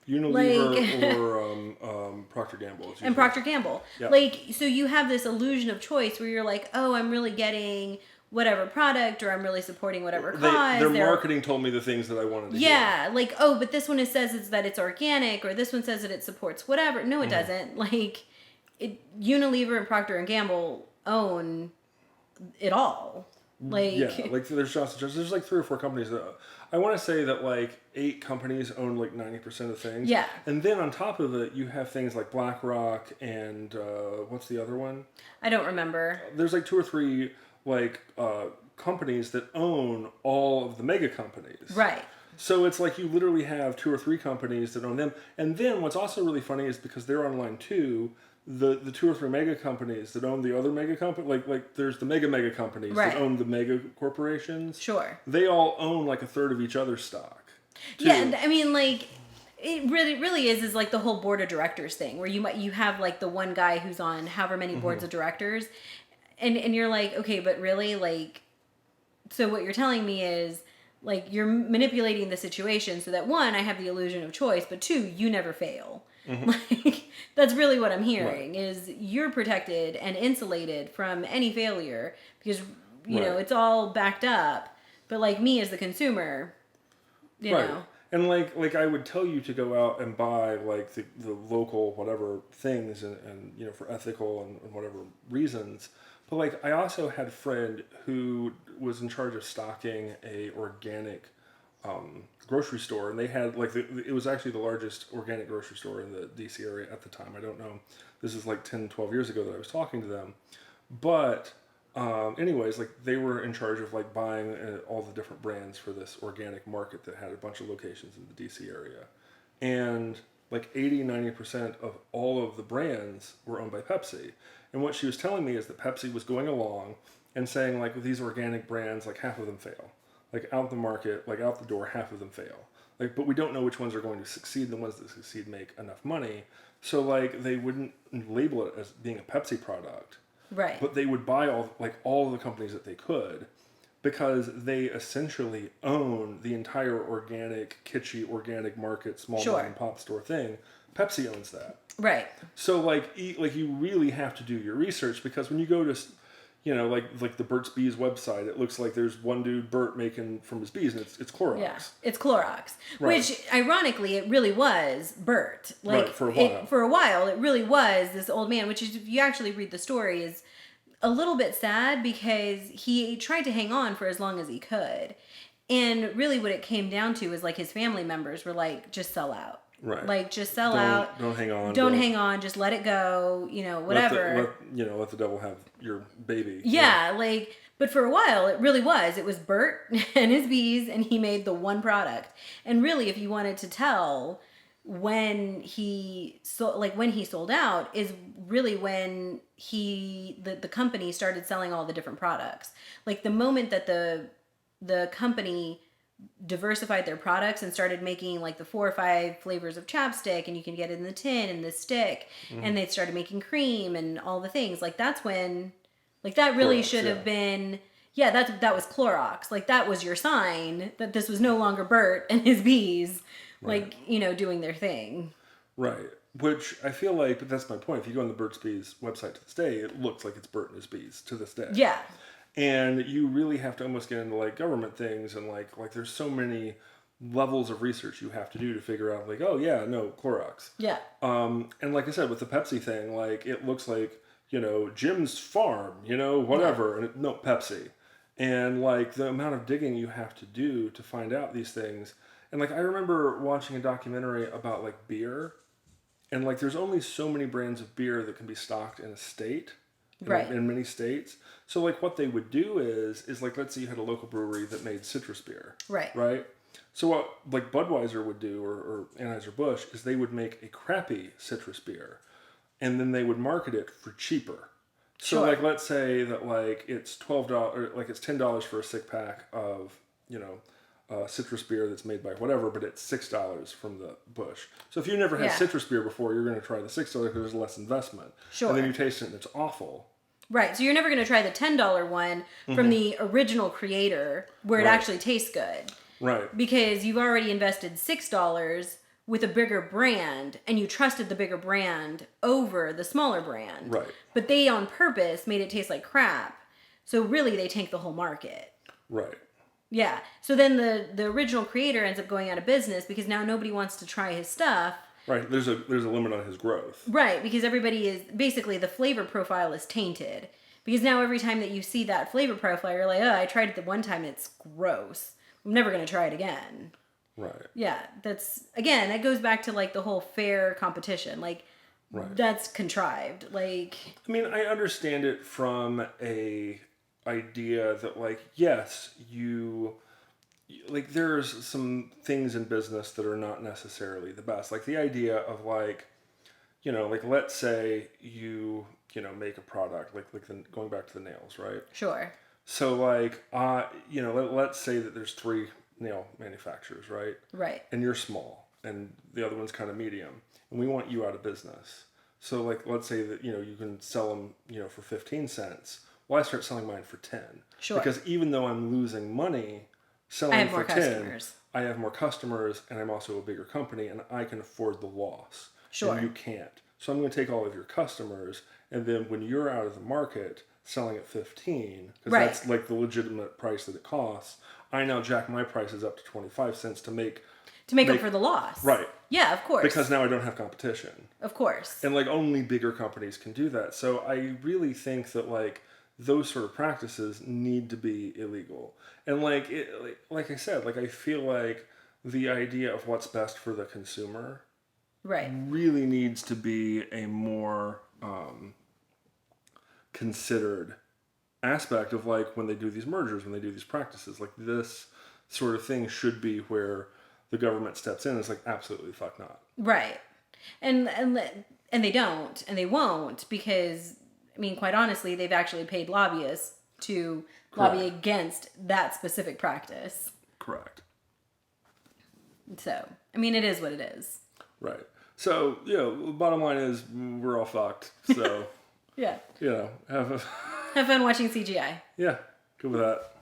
Or Procter Gamble. And Procter Gamble. Yep. Like, so you have this illusion of choice where you're like, oh, I'm really getting whatever product, or I'm really supporting whatever cause. Their marketing told me the things that I wanted to hear. Yeah, like, oh, but this one says it's that it's organic, or this one says that it supports whatever. No, it doesn't. Like, Unilever and Procter and Gamble own it all. Like, yeah, like there's there's like 3 or 4 companies that I want to say that like 8 companies own like 90% of things. Yeah. And then on top of it, you have things like BlackRock and what's the other one? I don't remember. There's like 2 or 3 like companies that own all of the mega companies. Right. So it's like you literally have 2 or 3 companies that own them. And then what's also really funny is because they're online too, the 2 or 3 mega companies that own the other mega company, like there's the mega companies that own the mega corporations. Sure. They all own like a third of each other's stock. Too. Yeah, and I mean, like, it really is like the whole board of directors thing, where you have like the one guy who's on however many boards of directors, and you're like, okay, but really, like, so what you're telling me is, like, you're manipulating the situation so that, 1, I have the illusion of choice, but 2, you never fail. Like, that's really what I'm hearing, is you're protected and insulated from any failure because, you know, it's all backed up. But, like, me as the consumer, you know. And, like I would tell you to go out and buy, like, the local whatever things and, you know, for ethical and whatever reasons. But, like, I also had a friend who was in charge of stocking a organic grocery store, and they had like it was actually the largest organic grocery store in the DC area at the time. I don't know, this is like 10-12 years ago that I was talking to them, but anyways, like they were in charge of like buying all the different brands for this organic market that had a bunch of locations in the DC area, and like 80-90% of all of the brands were owned by Pepsi. And what she was telling me is that Pepsi was going along and saying, like, with these organic brands, like half of them fail. Like out the market, like out the door, half of them fail. Like, but we don't know which ones are going to succeed. The ones that succeed make enough money. So like they wouldn't label it as being a Pepsi product. Right. But they would buy all of the companies that they could, because they essentially own the entire organic, kitschy, organic market, small mom and pop store thing. Pepsi owns that. Right. So like you really have to do your research, because when you go to, you know, like the Burt's Bees website, it looks like there's one dude, Bert, making from his bees, and it's Clorox. Yeah, it's Clorox. Right. Which, ironically, it really was Bert. Like, right, for a while. For a while, it really was this old man, which is, if you actually read the story, is a little bit sad, because he tried to hang on for as long as he could. And really what it came down to is, like, his family members were like, just sell out. Right. Like, just sell out. Don't hang on. Don't hang on. Just let it go. You know, whatever. Let the devil have your baby. Yeah, like, but for a while, it really was. It was Bert and his bees, and he made the one product. And really, if you wanted to tell when he sold out, is really when the company started selling all the different products. Like, the moment that the company diversified their products and started making like the 4 or 5 flavors of chapstick, and you can get it in the tin and the stick, and they started making cream and all the things, like that's when, like, that really should have been, that was Clorox. Like, that was your sign that this was no longer Bert and his bees, like, you know, doing their thing. Right. Which I feel like, but that's my point. If you go on the Burt's Bees website to this day, it looks like it's Bert and his bees to this day. Yeah. And you really have to almost get into like government things, and like there's so many levels of research you have to do to figure out, like, oh yeah, no, Clorox. Yeah. And like I said, with the Pepsi thing, like it looks like, you know, Jim's Farm, you know, whatever, and no, Pepsi. And like the amount of digging you have to do to find out these things. And like I remember watching a documentary about like beer, and like there's only so many brands of beer that can be stocked in a state. In many states. So like what they would do is like, let's say you had a local brewery that made citrus beer. Right. So what like Budweiser would do, or Anheuser-Busch, is they would make a crappy citrus beer, and then they would market it for cheaper. So like let's say that like it's $12, or like it's $10 for a 6-pack of, you know, citrus beer that's made by whatever, but it's $6 from the Bush. So if you never had citrus beer before, you're going to try the $6 because there's less investment. Sure. And then you taste it and it's awful. Right. So you're never going to try the $10 one from the original creator where it actually tastes good. Right. Because you've already invested $6 with a bigger brand, and you trusted the bigger brand over the smaller brand. Right. But they on purpose made it taste like crap, So really, they tank the whole market. Right. Yeah. So then the original creator ends up going out of business because now nobody wants to try his stuff. Right. There's a limit on his growth. Right, because everybody is basically the flavor profile is tainted. Because now every time that you see that flavor profile, you're like, oh, I tried it the one time, it's gross. I'm never gonna try it again. Right. Yeah, that's again, that goes back to like the whole fair competition. Like Right. that's contrived. Like I mean, I understand it from a idea that like, yes, like there's some things in business that are not necessarily the best. Like the idea of like, like let's say make a product like going back to the nails, right? sure. So like, let's say that there's 3 nail manufacturers, right? Right. And you're small and the other one's kind of medium and we want you out of business. So like, let's say that, you can sell them, for 15 cents. Well, I start selling mine for 10. Sure. Because even though I'm losing money selling I have for more 10, customers. I have more customers and I'm also a bigger company and I can afford the loss. Sure. And you can't. So I'm going to take all of your customers and then when you're out of the market selling at 15, because Right. that's like the legitimate price that it costs, I now jack my prices up to 25 cents to make up for the loss. Right. Yeah, of course. Because now I don't have competition. Of course. And like only bigger companies can do that. So I really think that like those sort of practices need to be illegal. And like like I said, like I feel like the idea of what's best for the consumer Right. really needs to be a more considered aspect of like when they do these mergers, when they do these practices. Like this sort of thing should be where the government steps in. It's like absolutely fuck not. Right. And they don't and they won't because I mean quite honestly they've actually paid lobbyists to lobby against that specific practice. Correct. So, I mean it is what it is. Right. So, the bottom line is we're all fucked. So, Yeah. have Have fun watching CGI. yeah, good with that.